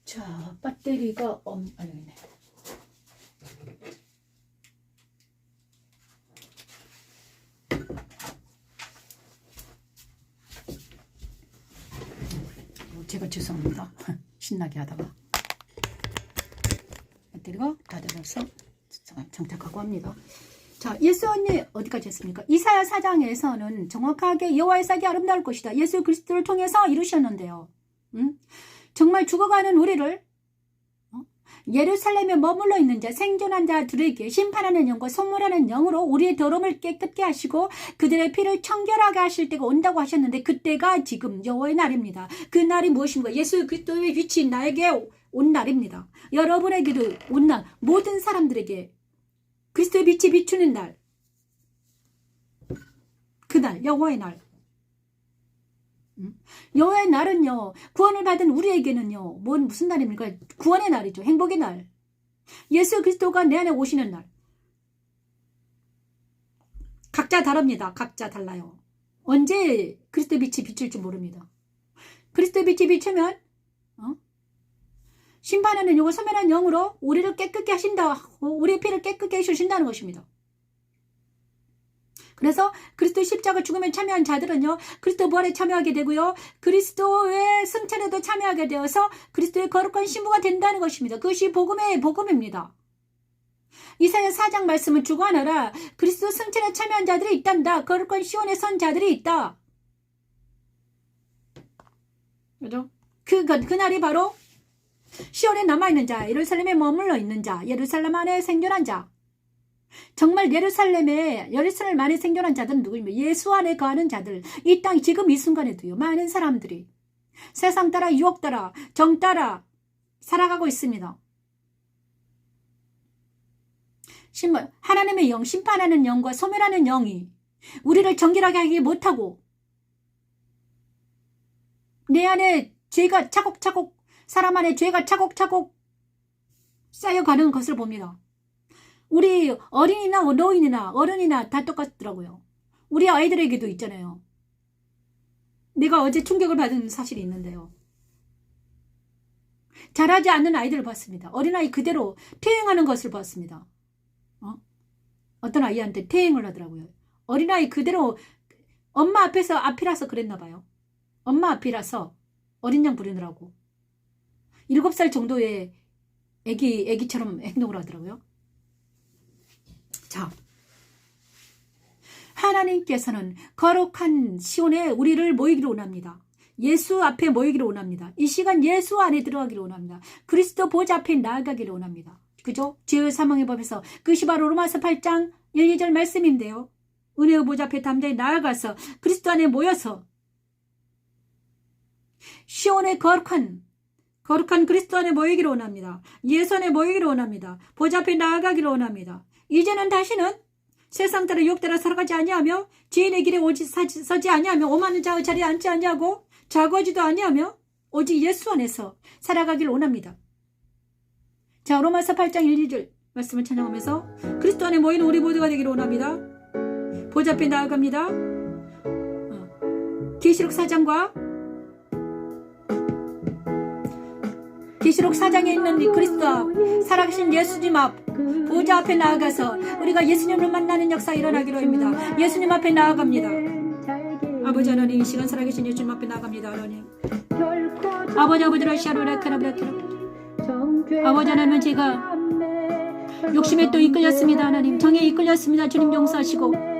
자, 배터리가 아니네. 제가 죄송합니다. 신나게 하다가 배터리가 다 돼서 장착하고 합니다. 자, 예수님 어디까지 했습니까? 이사야 4장에서는 정확하게 여호와의 싹이 아름다울 것이다. 예수 그리스도를 통해서 이루셨는데요. 정말 죽어가는 우리를 예루살렘에 머물러 있는 자, 생존한 자들에게 심판하는 영과 선물하는 영으로 우리의 더러움을 깨끗게 하시고 그들의 피를 청결하게 하실 때가 온다고 하셨는데 그때가 지금 여호와의 날입니다. 그 날이 무엇인가? 예수 그리스도의 위치 나에게 온 날입니다. 여러분에게도 온 날, 모든 사람들에게 그리스도의 빛이 비추는 날, 그날 여호와의 날. 여호와의 날은요, 구원을 받은 우리에게는요, 무슨 날입니까? 구원의 날이죠. 행복의 날. 예수 그리스도가 내 안에 오시는 날. 각자 다릅니다. 각자 달라요. 언제 그리스도의 빛이 비칠지 모릅니다. 그리스도의 빛이 비추면 심판하는 영과 소멸하는 영으로 우리를 깨끗게 하신다. 우리의 피를 깨끗게 해주신다는 것입니다. 그래서 그리스도의 십자가 죽음에 참여한 자들은요, 그리스도 부활에 참여하게 되고요, 그리스도의 승천에도 참여하게 되어서 그리스도의 거룩한 신부가 된다는 것입니다. 그것이 복음입니다. 이사야 4장 말씀은 주관하라. 그리스도 승천에 참여한 자들이 있단다. 거룩한 시온에 선 자들이 있다. 그죠? 그날이 바로 시온에 남아있는 자, 예루살렘에 머물러 있는 자, 예루살렘 안에 생존한 자. 정말 예루살렘 안에 생존한 자들은 누구입니까? 예수 안에 거하는 자들. 이 땅 지금 이 순간에도요, 많은 사람들이 세상 따라, 유혹 따라, 정 따라 살아가고 있습니다. 하나님의 영, 심판하는 영과 소멸하는 영이 우리를 정결하게 하지 못하고 내 안에 죄가 차곡차곡, 사람 안에 죄가 차곡차곡 쌓여가는 것을 봅니다. 우리 어린이나 노인이나 어른이나 다 똑같더라고요. 우리 아이들에게도 있잖아요. 내가 어제 충격을 받은 사실이 있는데요. 자라지 않는 아이들을 봤습니다. 어린아이 그대로 퇴행하는 것을 봤습니다. 어떤 아이한테 퇴행을 하더라고요. 어린아이 그대로 엄마 앞이라서 그랬나 봐요. 엄마 앞이라서 어린 양 부리느라고 7살 정도의 애기처럼 행동을 하더라고요. 자, 하나님께서는 거룩한 시온에 우리를 모이기를 원합니다. 예수 앞에 모이기를 원합니다. 이 시간 예수 안에 들어가기를 원합니다. 그리스도 보좌 앞에 나아가기를 원합니다. 그죠? 죄의 사망의 법에서 그것이 바로 로마서 8장 1, 2절 말씀인데요. 은혜의 보좌 앞에 담대히 나아가서 그리스도 안에 모여서 시온의 거룩한 그리스도 안에 모이기를 원합니다. 예수 안에 모이기를 원합니다. 보좌 앞에 나아가기를 원합니다. 이제는 다시는 세상 따라 유혹 따라 살아가지 아니하며 지인의 길에 서지 아니하며 오만한 자의 자리에 앉지 아니하고 좌거지도 아니하며 오직 예수 안에서 살아가기를 원합니다. 자, 로마서 8장 1, 2절 말씀을 찬양하면서 그리스도 안에 모이는 우리 모두가 되기를 원합니다. 보좌 앞에 나아갑니다. 계시록 4장에 있는 이 그리스도 앞, 살아계신 예수님 앞, 보좌 앞에 나아가서 우리가 예수님을 만나는 역사 일어나기로 합니다. 예수님 앞에 나아갑니다. 아버지 하나님, 이 시간 살아계신 예수님 앞에 나아갑니다. 하나님, 아버지를 시아로라카라브라키라. 아버지 하나님, 제가 욕심에 또 이끌렸습니다. 하나님, 정에 이끌렸습니다. 주님 용서하시고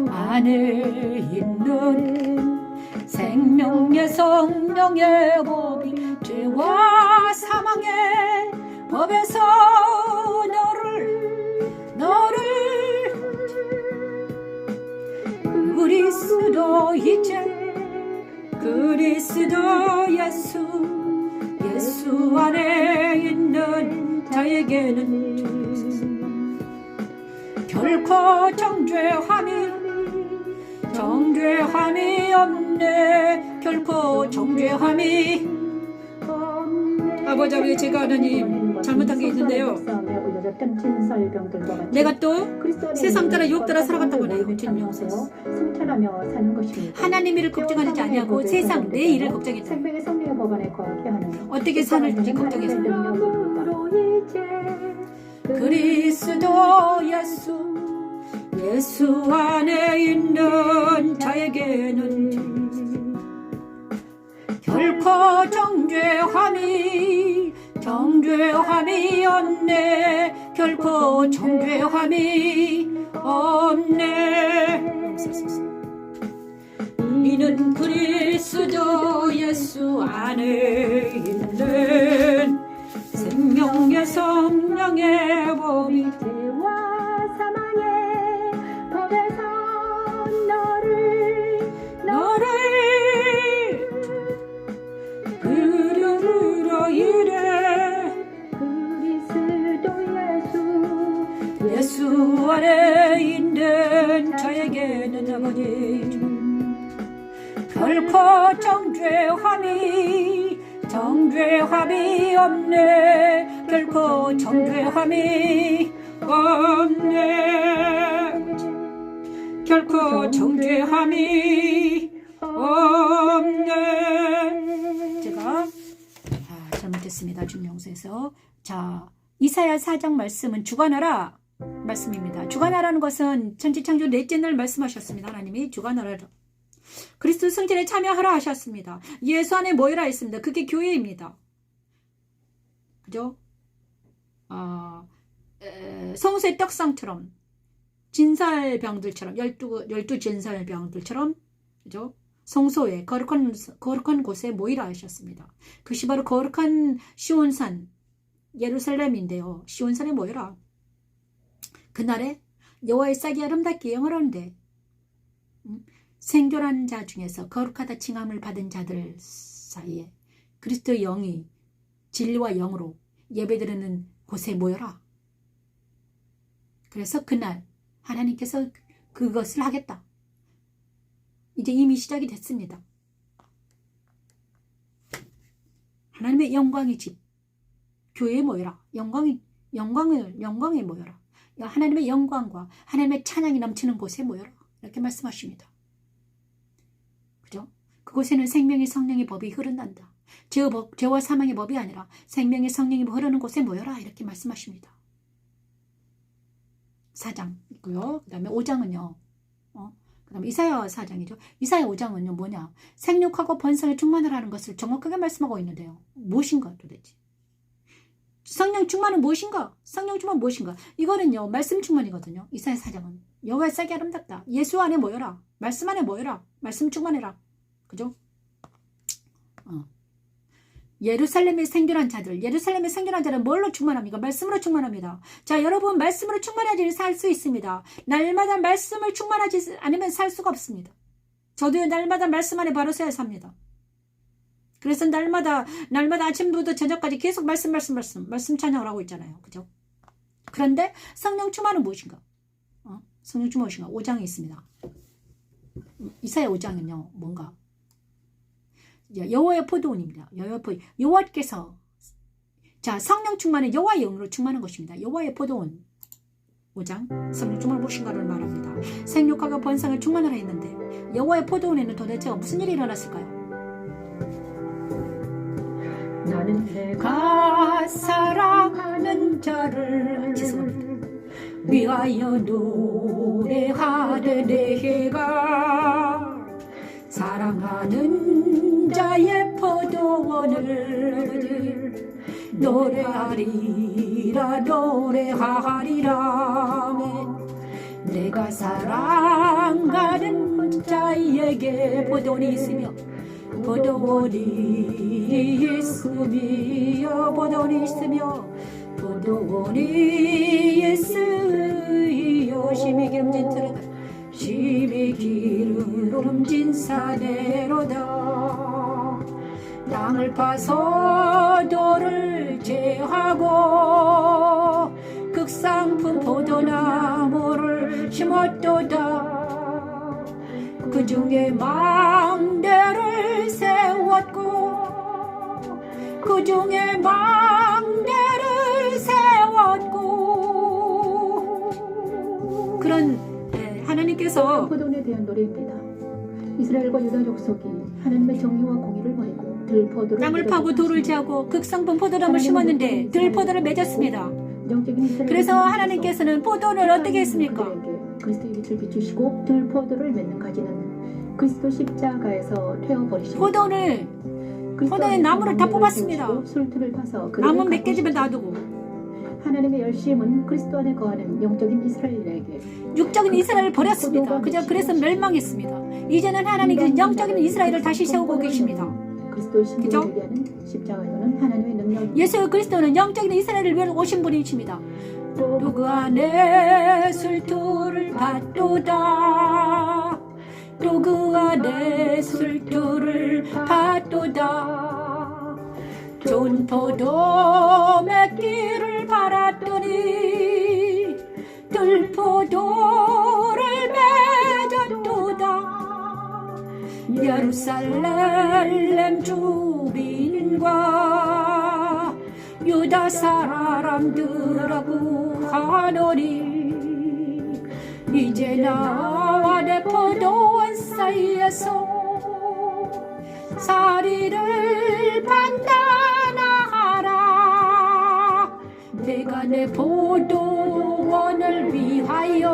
안에 있는 생명의 성령의 법이 죄와 사망의 법에서 너를 그리스도 예수 안에 있는 자에게는 결코 정죄함이 없네. 결코 정죄함이 아버지, 제가 하나님 잘못한 게 있는데요. 내가 또 세상 따라 유혹 따라 살아갔다고 해요. 주님 용서하소서. 하나님 일을 걱정하지 아니하고 세상 내 일을 걱정했다. 어떻게 사는지 걱정했어요. 그리스도 예수 안에 있는 자에게는 결코 정죄함이 없네. 결코 정죄함이 없네. 이는 그리스도 예수 안에 있는 생명의 성령의 법이 죄와 사망의 법에서 너를 그르러 이래. 그리스도 예수 안에 있는 자에게는 아버지 결코 정죄함이 없네. 결코 정죄함이 없네. 결코 정죄함이 없네. 읽겠습니다. 준명서에서. 자, 이사야 4장 말씀은 주관하라 말씀입니다. 주관하라는 것은 천지창조 넷째 날 말씀하셨습니다. 하나님이 주관하라. 그리스도 승진에 참여하라 하셨습니다. 예수 안에 모이라 했습니다. 그게 교회입니다. 그죠? 성소의 떡상처럼 진설병들처럼 12 진설병들처럼 그죠? 성소에 거룩한 곳에 모이라 하셨습니다. 그것이 바로 거룩한 시온산 예루살렘인데요. 시온산에 모여라. 그날에 여호와의 싹이 아름답게 영화로운데 생존한 자 중에서 거룩하다 칭함을 받은 자들 사이에 그리스도의 영이 진리와 영으로 예배드리는 곳에 모여라. 그래서 그날 하나님께서 그것을 하겠다. 이제 이미 시작이 됐습니다. 하나님의 영광의 집 교회에 모여라. 영광에 모여라. 하나님의 영광과 하나님의 찬양이 넘치는 곳에 모여라. 이렇게 말씀하십니다. 그죠? 그곳에는 생명의 성령의 법이 흐른단다. 죄와 사망의 법이 아니라 생명의 성령이 흐르는 곳에 모여라. 이렇게 말씀하십니다. 4장 있고요. 그 다음에 5장은요. 그 다음에 이사야 4장이죠. 이사야 5장은요. 뭐냐. 생육하고 번성에 충만하라는 것을 정확하게 말씀하고 있는데요. 무엇인가 도대체. 성령 충만은 무엇인가? 성령 충만 무엇인가? 이거는요. 말씀 충만이거든요. 이사야 4장은. 여호와의 싹이 아름답다. 예수 안에 모여라. 말씀 안에 모여라. 말씀 충만해라. 그죠? 예루살렘에 생존한 자는 뭘로 충만합니까? 말씀으로 충만합니다. 자, 여러분 말씀으로 충만하지 살 수 있습니다. 날마다 말씀을 충만하지 않으면 살 수가 없습니다. 저도 날마다 말씀 안에 바로 서야 삽니다. 그래서 날마다 아침부터 저녁까지 계속 말씀 찬양을 하고 있잖아요. 그죠? 그런데 성령 충만은 무엇인가? 성령 충만 무엇인가? 5장에 있습니다. 이사야 5장은요. 뭔가? 여호와의 포도원입니다. 여호와께서 자 성령 충만은 여호와의 영으로 충만한 것입니다. 여호와의 포도원 5장 성령 충만은 무엇인가를 말합니다. 생육하고 번성을 충만하라 했는데 여호와의 포도원에는 도대체 무슨 일이 일어났을까요? 나는 내가 사랑하는 자를 위하여 노래하되 내가 사랑하는 자의 포도원을 노래하리라 내가 사랑하는 자에게 포도원이 있으며 심히 기름진 사내로다. 땅을 파서 돌을 제하고 극상품 포도나무를 심었도다. 그 중에 망대를 세웠고 그런 하나님께서 포도원에 대한 노래입니다. 이스라엘과 유다 족속이 하나님의 정의와 공의를 버리고 들포도를 땅을 파고 돌을 제하고 극상품 포도나무를 심었는데 들포도를 맺었습니다. 그래서 하나님께서는 포도를 어떻게 했습니까? 그리스도의 빛을 비추시고 들포도를 맺는 가지는 그리스도 십자가에서 태워버리시고 포도의 나무를 다 뽑았습니다. 술틀을 타서 나무 몇 개 집에 놔두고 하나님의 열심은 그리스도 안에 거하는 영적인 이스라엘에게 육적인 이스라엘을 버렸습니다. 그래서 멸망했습니다. 이제는 하나님께서 영적인 이스라엘을 다시 세우고 계십니다. 그리스도의 신부를 위하는 십자가에서는 하나님의 능력 예수 그리스도는 영적인 이스라엘을 위해 오신 분이십니다. 누구 안에 술투를 받도다. 누구 안에 술투를 받도다. 좋은 포도 맺기를 바랐더니 들포도를 맺었도다. 예루살렘 주민과 유다 사람들하고 하노니 이제 나와 내 포도원 사이에서 사리를 판단하라. 내가 내 포도원을 위하여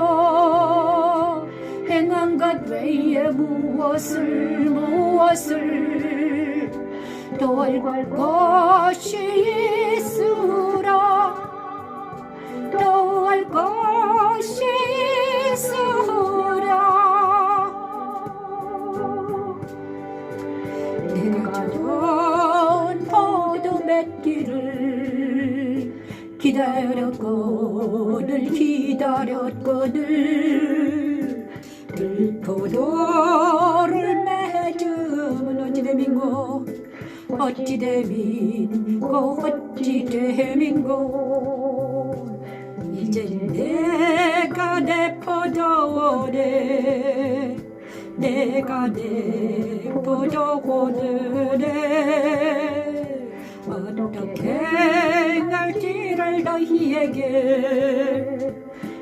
행한 것 외에 무엇을 더 할 것이 있으라 더 할 것이 있으라 내가 던 포도 맺기를 기다렸거늘 포도를 맺으면 어찌 대민고 이제 내가 내 포도원에 어떻게 행할지를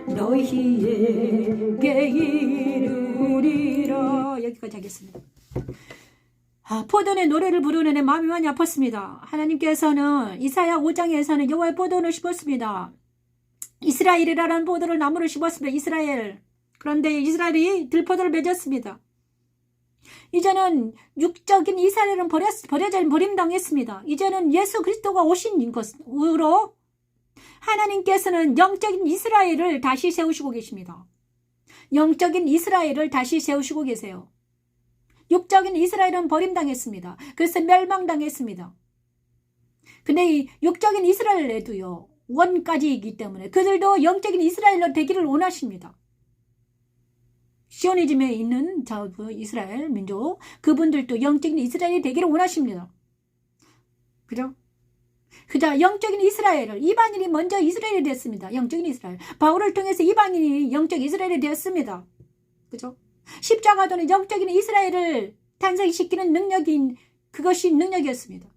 너희에게 이르리라. 여기까지 하겠습니다. 포도원의 노래를 부르는 애 마음이 많이 아팠습니다. 하나님께서는 이사야 5장에서는 여호와의 포도원을 심었습니다. 이스라엘이라는 포도를 나무를 심었습니다. 이스라엘. 그런데 이스라엘이 들포도를 맺었습니다. 이제는 육적인 이스라엘은 버림당했습니다. 이제는 예수 그리스도가 오신 것으로 하나님께서는 영적인 이스라엘을 다시 세우시고 계십니다. 영적인 이스라엘을 다시 세우시고 계세요. 육적인 이스라엘은 버림당했습니다. 그래서 멸망당했습니다. 근데 이 육적인 이스라엘에도요, 원까지이기 때문에 그들도 영적인 이스라엘로 되기를 원하십니다. 시오니즘에 있는 이스라엘 민족, 그분들도 영적인 이스라엘이 되기를 원하십니다. 그죠? 그자 영적인 이스라엘을, 이방인이 먼저 이스라엘이 됐습니다. 영적인 이스라엘. 바울을 통해서 이방인이 영적 이스라엘이 되었습니다. 그죠? 십자가도는 영적인 이스라엘을 탄생시키는 그것이 능력이었습니다.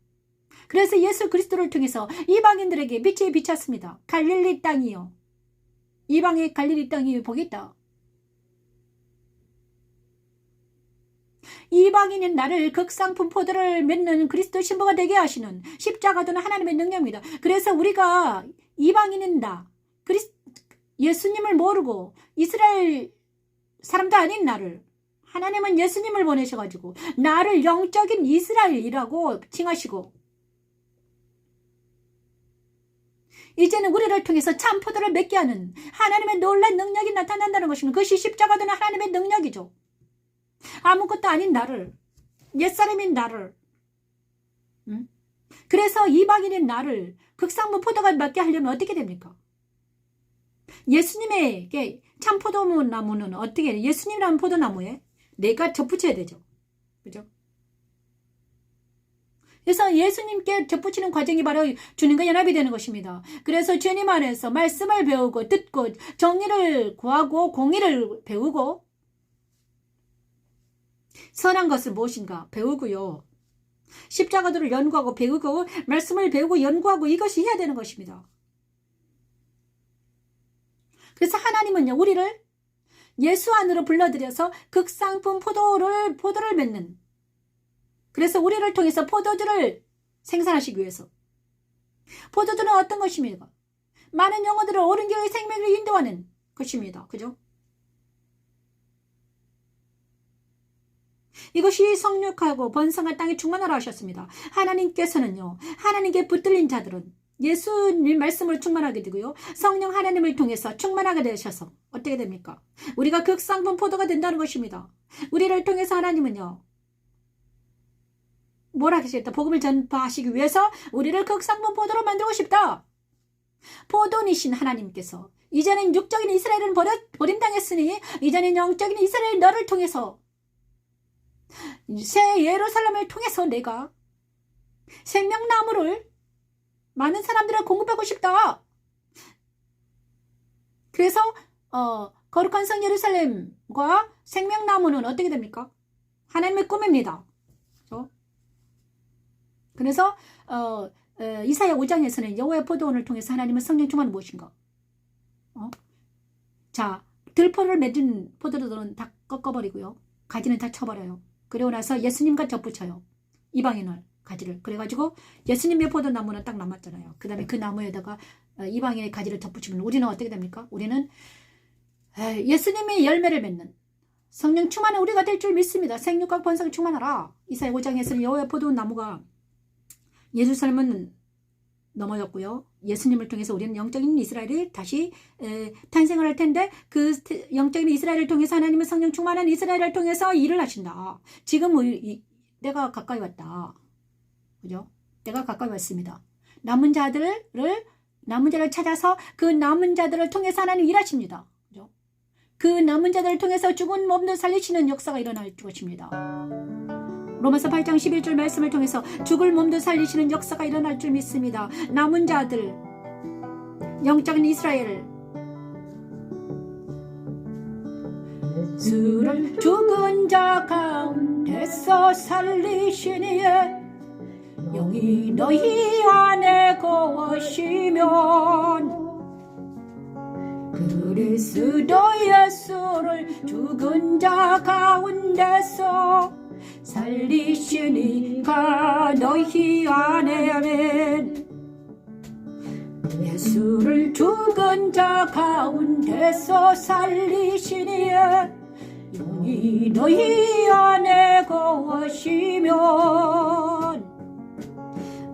그래서 예수 그리스도를 통해서 이방인들에게 빛이 비쳤습니다. 갈릴리 땅이요. 이방의 갈릴리 땅이 보겠다. 이방인인 나를 극상품 포도를 맺는 그리스도 신부가 되게 하시는 십자가도는 하나님의 능력입니다. 그래서 우리가 이방인인 예수님을 모르고 이스라엘 사람도 아닌 나를, 하나님은 예수님을 보내셔가지고 나를 영적인 이스라엘이라고 칭하시고, 이제는 우리를 통해서 참 포도를 맺게 하는 하나님의 놀라운 능력이 나타난다는 것입니다. 그것이 십자가도는 하나님의 능력이죠. 아무것도 아닌 나를, 옛사람인 나를, 그래서 이방인인 나를 극상품 포도가 맺게 하려면 어떻게 됩니까? 예수님에게 참 포도나무는 어떻게 해요? 예수님이라는 포도나무에 내가 접붙여야 되죠. 그죠? 그래서 예수님께 접붙이는 과정이 바로 주님과 연합이 되는 것입니다. 그래서 주님 안에서 말씀을 배우고 듣고 정의를 구하고 공의를 배우고 선한 것은 무엇인가 배우고요. 십자가도를 연구하고 배우고 말씀을 배우고 연구하고 이것이 해야 되는 것입니다. 그래서 하나님은요, 우리를 예수 안으로 불러들여서 극상품 포도를 맺는, 그래서 우리를 통해서 포도주를 생산하시기 위해서, 포도주는 어떤 것입니까? 많은 영혼들을 옳은 길의 생명을 인도하는 것입니다. 그죠? 이것이 성육하고 번성한 땅에 충만하라 하셨습니다. 하나님께서는요, 하나님께 붙들린 자들은 예수님 말씀으로 충만하게 되고요, 성령 하나님을 통해서 충만하게 되셔서 어떻게 됩니까? 우리가 극상품 포도가 된다는 것입니다. 우리를 통해서 하나님은요, 뭐라 하셨다? 복음을 전파하시기 위해서 우리를 극상품 포도로 만들고 싶다. 포도니신 하나님께서 이제는 육적인 이스라엘은 버림당했으니 이제는 영적인 이스라엘 너를 통해서, 새 예루살렘을 통해서 내가 생명나무를 많은 사람들을 공급하고 싶다. 그래서 거룩한 성 예루살렘과 생명나무는 어떻게 됩니까? 하나님의 꿈입니다. 그래서 이사야 5장에서는 여호와의 포도원을 통해서 하나님은 성령 충만은 무엇인가? 자, 들포를 맺은 포도들은 다 꺾어버리고요, 가지는 다 쳐버려요. 그리고 나서 예수님과 접붙여요. 이방인을. 가지를. 그래가지고 예수님의 포도나무는 딱 남았잖아요. 그 다음에 그 나무에다가 이방인의 가지를 덧붙이면 우리는 어떻게 됩니까? 우리는 예수님의 열매를 맺는 성령 충만한 우리가 될 줄 믿습니다. 생육과 번성을 충만하라. 이사야 5장에서는 여호와의 포도나무가 예루살렘은 넘어졌고요. 예수님을 통해서 우리는 영적인 이스라엘이 다시 탄생을 할 텐데 그 영적인 이스라엘을 통해서 하나님은 성령 충만한 이스라엘을 통해서 일을 하신다. 지금 내가 가까이 왔다. 그죠? 내가 가까이 왔습니다. 남은 자를 찾아서 그 남은 자들을 통해서 하나님 일하십니다. 그죠? 그 남은 자들을 통해서 죽은 몸도 살리시는 역사가 일어날 것입니다. 로마서 8장 11절 말씀을 통해서 죽을 몸도 살리시는 역사가 일어날 줄 믿습니다. 남은 자들, 영적인 이스라엘, 예수를 죽은 자 가운데서 살리시니 영이 너희 안에 거하시면 그리스도 예수를 죽은 자 가운데서 살리시니까 너희 안에 아멘. 예수를 죽은 자 가운데서 살리시니 영이 너희 안에 거하시면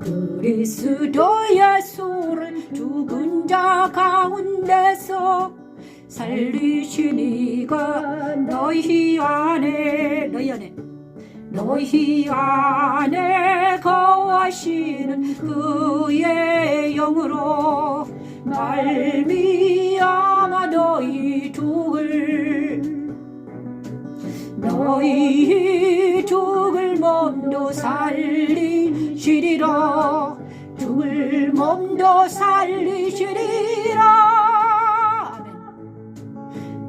그리스도 예수를 죽은 자 가운데서 살리시니가 너희 안에 거하시는 그의 영으로 말미암아 너희 죽을 몸도 살리시리라. 죽을 몸도 살리시리라. 아멘.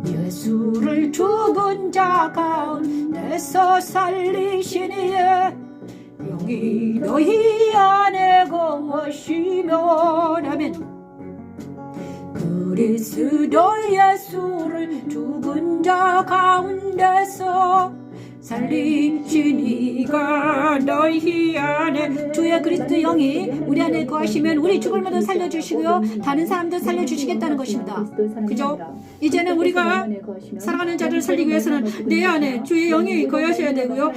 예수를 죽은 자 가운데서 살리시니 영이 너희 안에 거하시면 아멘. 그리스도 예수를 죽은 자 가운데서 살리시니가 너희 안에 주의 그리스도 영이 우리 안에 거하시면 우리 죽을 모두 살려주시고요. 다른 사람도 살려주시겠다는 것입니다. 그죠? 이제는 우리가 사랑하는 자를 살리기 위해서는 내 안에 주의 영이 거하셔야 되고요.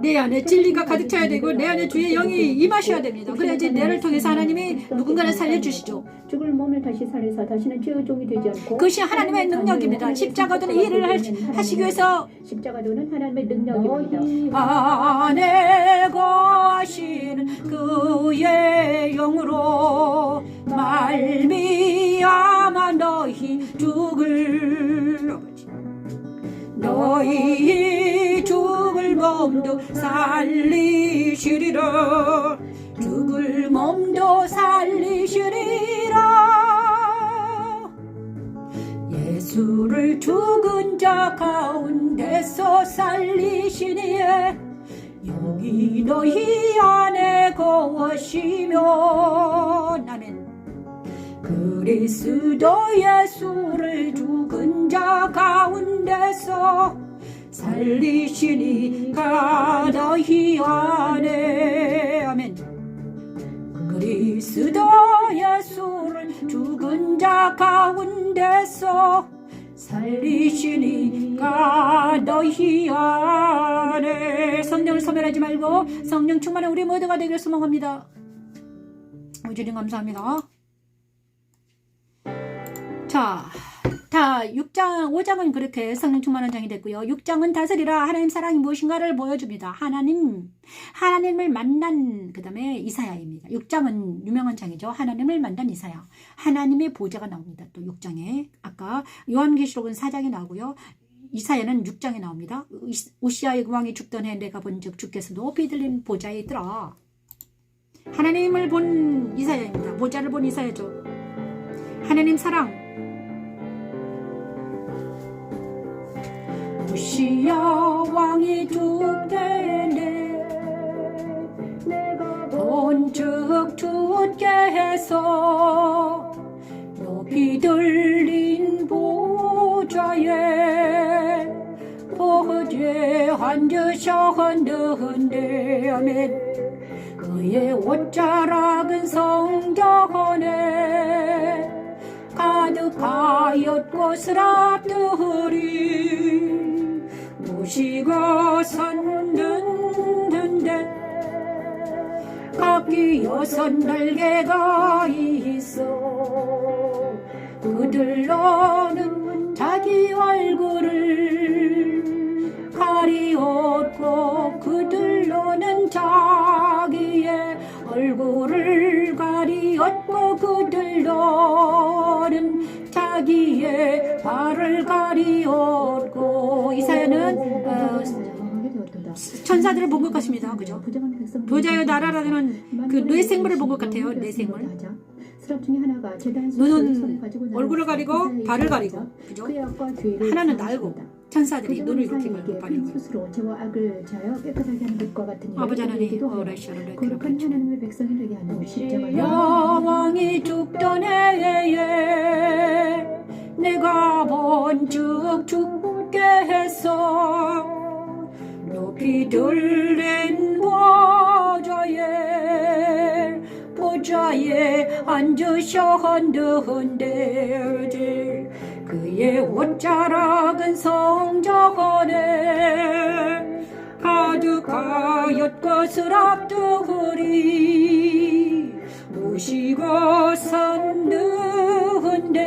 내 안에 진리가 가득 차야 되고 내 안에 주의 영이 임하셔야 됩니다. 그래야지 내를 통해서 하나님이 누군가를 살려주시죠. 죽을 몸을 다시 살려서 다시는 죄의 종이 되지 않고 그것이 하나님의 능력입니다. 십자가도는 일을 하시기 위해서 십자가도는 하나님의 능력입니다. 안에 거하시는 그의 영으로 말미암아 너희 죽을 몸도 살리시리라. 죽을 몸도 살리시리라. 예수를 죽은 자 가운데서 살리시니 영이 너희 안에 거하시면 아멘. 그리스도 예수를 죽은 자 가운데서 살리시니까 너희 안에 아멘. 그리스도 예수를 죽은 자 가운데서 살리시니까 너희 안에. 성령을 소멸하지 말고 성령 충만한 우리 모두가 되기를 소망합니다. 주님 감사합니다. 자, 6장, 5장은 그렇게 성령 충만한 장이 됐고요. 6장은 다스리라. 하나님 사랑이 무엇인가를 보여줍니다. 하나님을 만난, 그 다음에 이사야입니다. 6장은 유명한 장이죠. 하나님을 만난 이사야. 하나님의 보좌가 나옵니다. 또 6장에. 아까 요한계시록은 4장에 나오고요. 이사야는 6장에 나옵니다. 우시아의 왕이 죽던 해 내가 본즉 주께서 높이 들린 보좌에 있더라. 하나님을 본 이사야입니다. 보좌를 본 이사야죠. 하나님 사랑. 우시야 왕이 죽되네 본즉 주께 해서 높이 들린 보좌에 보좌에 앉으셨는데 아멘. 그의 옷자락은 성전 안에 가득하였고 스랍들이 모시고 섰는데 각기 6 날개가 있어 그들로는 자기 얼굴을 가리었고 그들로는 자기의 얼굴을 가리었고 그들로는 자기의 발을 가리었고 이사야는 천사들을 본 것 같습니다. 그죠? 보좌여 나라라는 그 뇌생물을 본 것 같아요. 뇌생물. 눈은 얼굴을 가리고 발을 가리고 그죠? 하나는 날고 천사들이 눈을 이렇게 가리고 발을 가리고 아버지 하나님 거룩한 하나님의 백성이 되게 하는 십자가의 여왕이 죽던 해에 내가 번쩍 죽게 했어 높이 들린 보좌에 앉으셨는데 그의 옷자락은 성전 안에 가득하였고 스랍들이 모시고 섰는데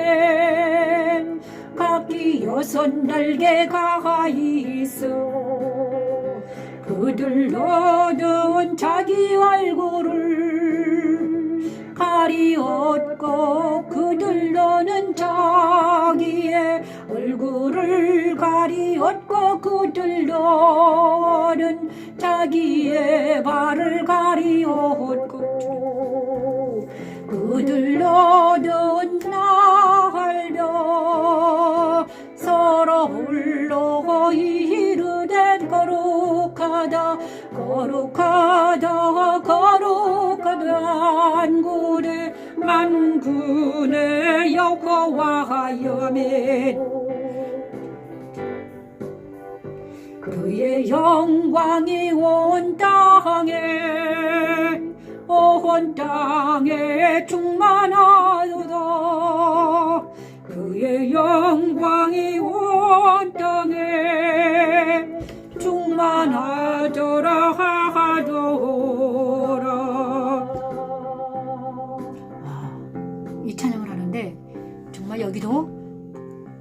각기 6 날개가 있어 그들로는 자기 얼굴을 가리었고 그들로는 자기의 얼굴을 가리었고 그들로는 자기의 발을 가리었고 그들로는 날며 서로 홀로 이르되 거룩하다 거룩하다 거룩하다 만군의 여호와여 아멘. 그의 영광이 온 땅에 충만하도다. 그의 영광이 온 땅에 충만하더라 하더라. 이 찬양을 하는데 정말 여기도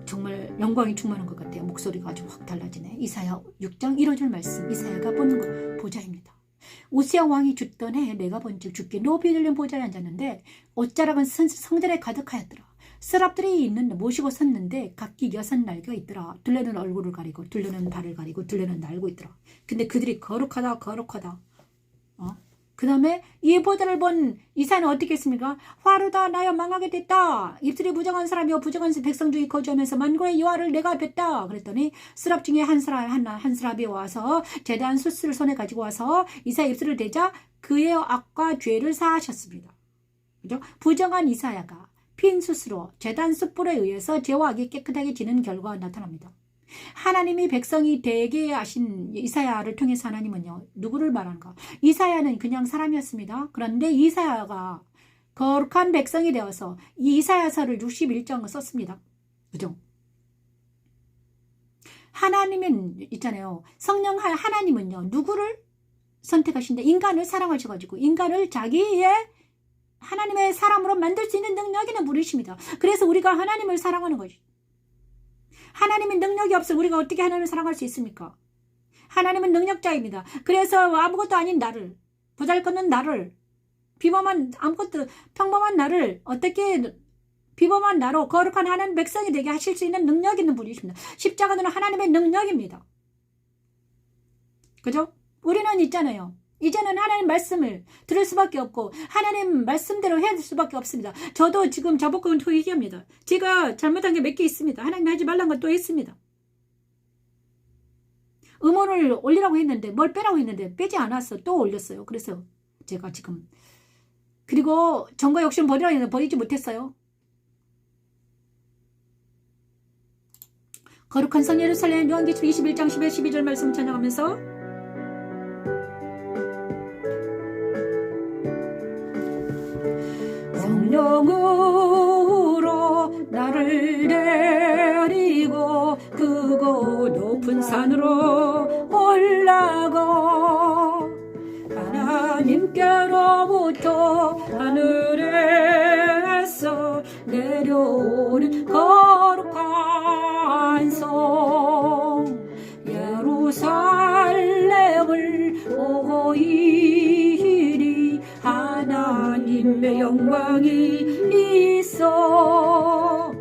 정말 영광이 충만한 것 같아요. 목소리가 아주 확 달라지네. 이사야 6장 1절 말씀. 이사야가 보는 보좌입니다. 우시야 왕이 죽던 해에 내가 번쩍 죽게 높이 들린 보좌에 앉았는데 옷자락은 성전에 가득하였더라. 스랍들이 있는데 모시고 섰는데 각기 6 날개가 있더라. 둘레는 얼굴을 가리고 둘레는 발을 가리고 둘레는 날고 있더라. 근데 그들이 거룩하다 거룩하다. 그 다음에 이 보좌를 본 이사야는 어떻게 했습니까? 화르다 나여 망하게 됐다. 입술이 부정한 사람이여 부정한 백성 중에 거주하면서 만군의 여호와를 내가 뵀다. 그랬더니 스랍 중에 한 스랍이 와서 제단 숯을 손에 가지고 와서 이사야 입술을 대자 그의 악과 죄를 사하셨습니다. 그죠? 부정한 이사야가 핀 숯으로 제단 숯불에 의해서 죄와 악이 깨끗하게 지는 결과가 나타납니다. 하나님이 백성이 되게 하신 이사야를 통해서 하나님은요 누구를 말하는가? 이사야는 그냥 사람이었습니다. 그런데 이사야가 거룩한 백성이 되어서 이 이사야서를 61장을 썼습니다. 그죠? 하나님은 있잖아요. 성령 하나님은요 누구를 선택하신데 인간을 사랑하셔가지고 인간을 자기의 하나님의 사람으로 만들 수 있는 능력 있는 분이십니다. 그래서 우리가 하나님을 사랑하는 거죠. 하나님의 능력이 없어 우리가 어떻게 하나님을 사랑할 수 있습니까? 하나님은 능력자입니다. 그래서 아무것도 아닌 나를, 보잘것없는 나를, 아무것도 평범한 나를 어떻게 비범한 나로 거룩한 하나님 백성이 되게 하실 수 있는 능력 있는 분이십니다. 십자가는 하나님의 능력입니다. 그죠? 우리는 있잖아요. 이제는 하나님 말씀을 들을 수밖에 없고 하나님 말씀대로 해야 될 수밖에 없습니다. 저도 지금 저보고는 또 얘기합니다. 제가 잘못한 게 몇 개 있습니다. 하나님 하지 말란 건 또 했습니다. 음원을 올리라고 했는데 뭘 빼라고 했는데 빼지 않았어. 또 올렸어요. 그래서 제가 지금 그리고 정과 욕심 버리라고 했는데 버리지 못했어요. 거룩한 성 예루살렘 요한계시록 21장 11, 12절 말씀 찬양하면서 높은 산으로 올라가 하나님께로부터 하늘에서 내려오는 거룩한 성 예루살렘을 보이리 하나님의 영광이 있어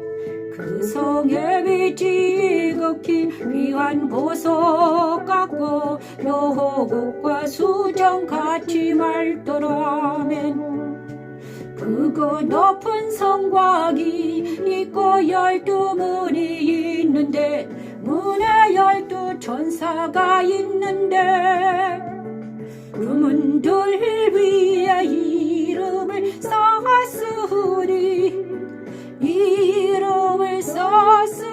그 성의 빛이 극히 귀한 보석 같고 묘곡과 수정같이 맑더라면 그거 높은 성곽이 있고 12문이 있는데 문에 12천사가 있는데 그 문들 위에 이름을 썼으니 이름을 썼으니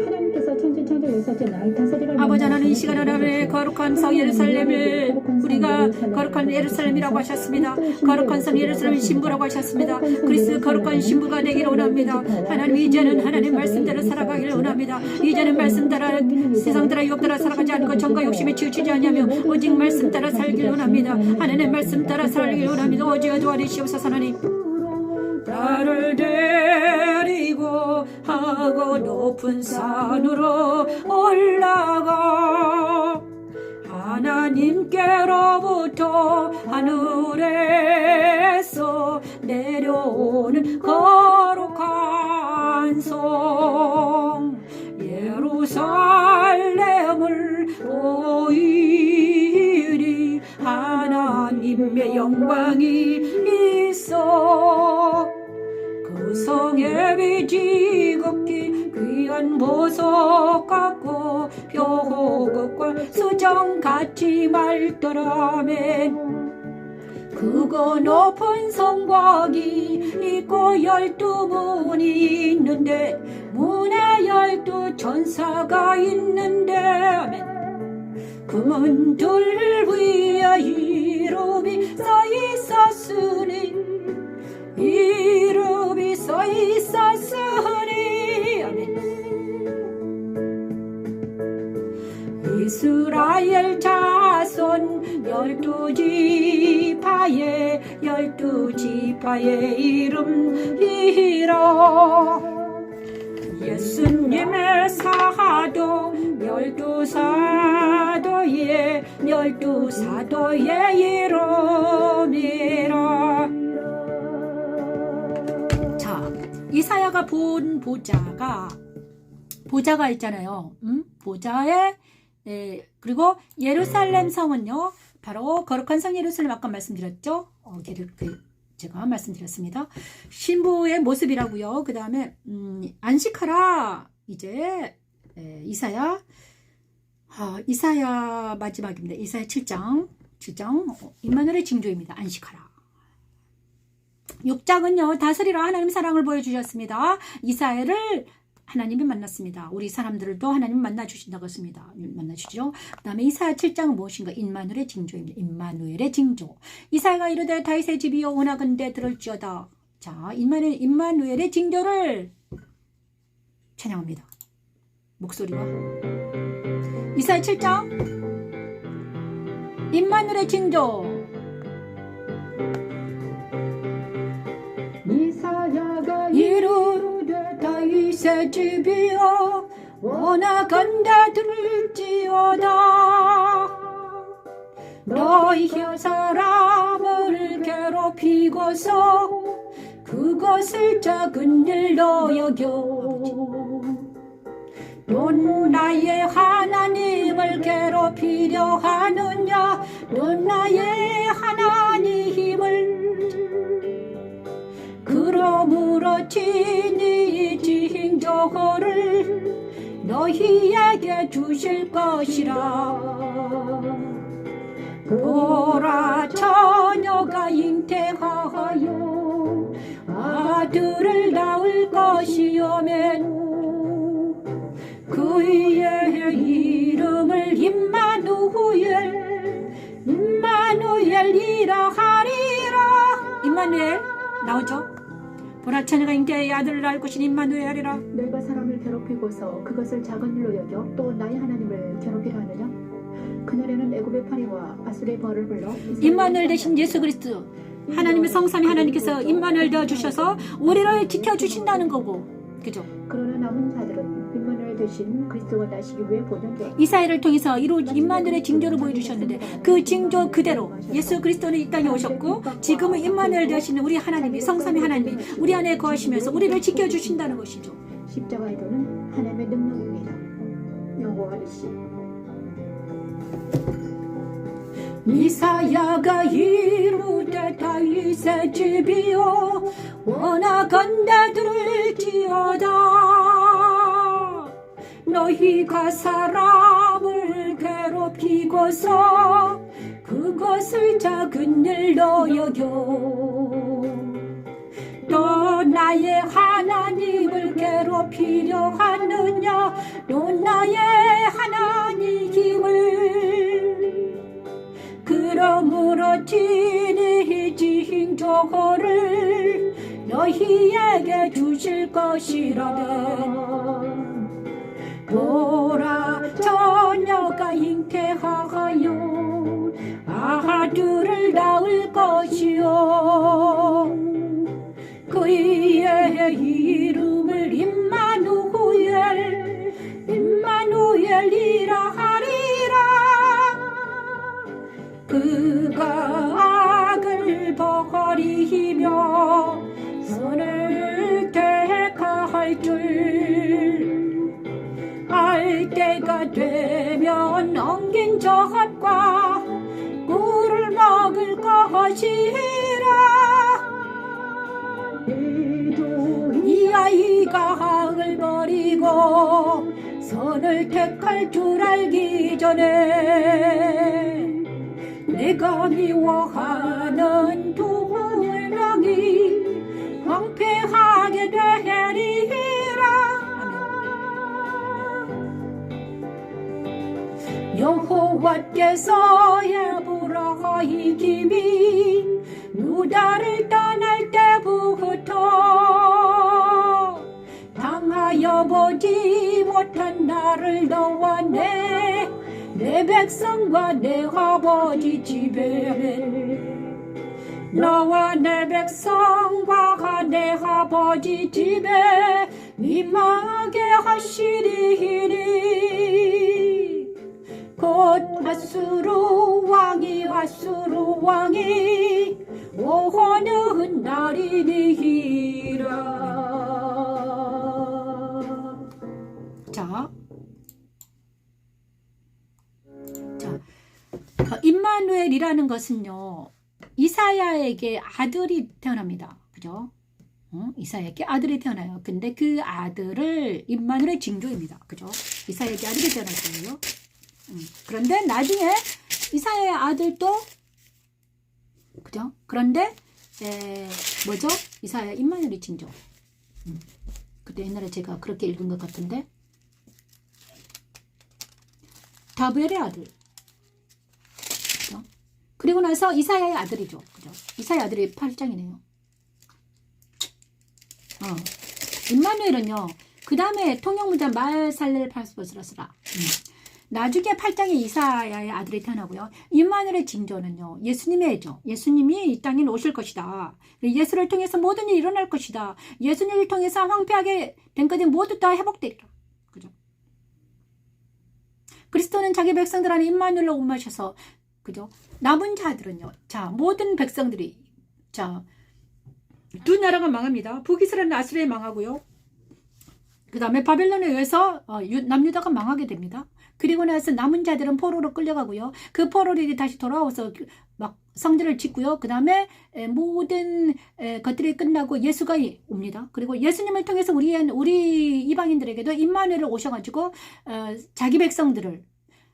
하나님께서 천지창조 역사제 날 다스리라 아버지 하나님 이 시간 하나님의 거룩한 성 예루살렘을 우리가 거룩한 예루살렘이라고 하셨습니다. 거룩한 성 예루살렘 신부라고 하셨습니다. 그리스도 거룩한 신부가 되기를 원합니다. 하나님 이제는 하나님 말씀대로 살아가기를 원합니다. 이제는 말씀 따라 세상 따라 유혹 따라 살아가지 않고 정과 욕심에 치우치지 않냐며 오직 말씀 따라 살기를 원합니다. 하나님 말씀 따라 살기를 원합니다. 오직 도와주시옵소서. 하나님 나를 데리고 하고 높은 산으로 올라가 하나님께로부터 하늘에서 내려오는 거룩한 성 예루살렘을 보이리 하나님의 영광이 있어 그 성의 빛이 극히 귀한 보석 같고 표곡과 수정같이 맑더라면 그거 높은 성곽이 있고 12문이 있는데 문에 12천사가 있는데 그 문들 위에 이름이 써있었으니 이름이 써있었으니 아멘. 이스라엘 자손 12지파의 이름이라 예수님의 사도 12사도의 이름이라. 자, 이사야가 본 보좌가 있잖아요. 보좌에 그리고 예루살렘 성은요 바로 거룩한 성 예루살렘 아까 말씀드렸죠. 제가 말씀드렸습니다. 신부의 모습이라고요. 그 다음에 안식하라. 이제 이사야 마지막입니다. 이사야 7장 임마누엘의 징조입니다. 안식하라. 6장은요 다스리라 하나님 사랑을 보여주셨습니다. 이사야를 하나님이 만났습니다. 우리 사람들도 하나님 만나주신다고 했습니다. 만나주죠. 그 다음에 이사야 7장은 무엇인가? 임마누엘의 징조입니다. 임마누엘의 징조. 이사야가 이르되 다윗의 집이여 원하건대 들을지어다. 자, 임마누엘의 징조를 찬양합니다. 목소리와 이사야 7장 임마누엘의 징조. 이사야가 이르되 다윗의 집이여 원하건대 들을지어다. 너희 사람을 괴롭히고서 그것을 작은 일로 여겨 넌 나의 하나님을 괴롭히려 하느냐. 넌 나의 하나님을 그러므로 친히 징조를 너희에게 주실 것이라. 보라 처녀가 잉태하여 아들을 낳을 것이오면 그의 이름을 임마누엘이라 하리라. 임마누엘 나오죠? 보라 처녀가 잉태의 아들을 낳을 것인 임마누엘이라. 너희가 사람을 괴롭히고서 그것을 작은 일로 여겨 또 나의 하나님을 괴롭히려 하느냐? 그날에는 애굽의 파리와 아수르의 벌을 불러 임마누엘 대신 예수 그리스도 하나님의 성삼위 하나님께서 임마누엘 되어 주셔서 우리를 지켜주신다는 거고, 그죠? 그러나 남은 자들은 임마누엘 대신 그리스도가 나시기 위해 보는 것. 이사야를 통해서 임마누엘의 징조를 보여주셨는데 그 징조 그대로 예수 그리스도는 이 땅에 오셨고 지금은 임마누엘 되시는 우리 하나님이 성삼위 하나님이 우리 안에 거하시면서 우리를 지켜주신다는 것이죠. 십자가의 도는 하나님의 능력입니다. 여호와 이시 이사야가 이르되 다윗의 집이여 원하건대 들을지어다. 너희가 사람을 괴롭히고서 그것을 작은 일로 여겨 또 나의 하나님을 괴롭히려 하느냐. 또 나의 하나님을 그러므로 진히 징조를 너희에게 주실 것이라되 보라 처녀가 잉태하여 아들을 낳을 것이요 그의 이름을 임마누엘이라 하리라. 그가 악을 버리며 선을 택할 줄 알 때가 되면 엉긴 젖과 꿀을 먹을 것이라. 이 아이가 악을 버리고 선을 택할 줄 알기 전에 내가 미워하는 둘명이 황폐하게 되리라. 여호와께서 에브라임이 유다를 떠날 때부터 당하여 보지 못한 나를 너와 내 백성과 내 아버지 집에 너와 내 백성과 내 아버지 집에 임하게 하시리니 곧 아수르 왕이 오는 날이니라. 자, 임마누엘이라는 것은요, 이사야에게 아들이 태어납니다. 그죠? 이사야에게 아들이 태어나요. 근데 그 아들을 임마누엘의 징조입니다. 그죠? 이사야에게 아들이 태어날 거예요. 그런데 나중에 이사야의 아들도 그죠? 그런데 뭐죠? 이사야 임마누엘의 징조. 그때 옛날에 제가 그렇게 읽은 것 같은데 다브엘의 아들. 그죠? 그리고 나서 이사야의 아들이죠. 그죠? 이사야 아들이 8장이네요. 임마누엘은요. 그 다음에 통역문자 말살렐 파스포스라스라. 나중에 8장에 이사야의 아들이 태어나고요. 임마누엘의 징조는요. 예수님의죠. 예수님이 이 땅에 오실 것이다. 예수를 통해서 모든 일이 일어날 것이다. 예수님을 통해서 황폐하게 된 것이 모두 다 회복되리라. 그죠? 그리스도는 자기 백성들 안에 임마누엘로 옮으셔서 그죠? 남은 자들은요. 자, 모든 백성들이 자, 두 나라가 망합니다. 북이스라엘 아수르에 망하고요. 그 다음에 바벨론에 의해서 남유다가 망하게 됩니다. 그리고 나서 남은 자들은 포로로 끌려가고요. 그 포로들이 다시 돌아와서 막 성전을 짓고요. 그 다음에 모든 것들이 끝나고 예수가 옵니다. 그리고 예수님을 통해서 우리 이방인들에게도 임마누엘을 오셔가지고 자기 백성들을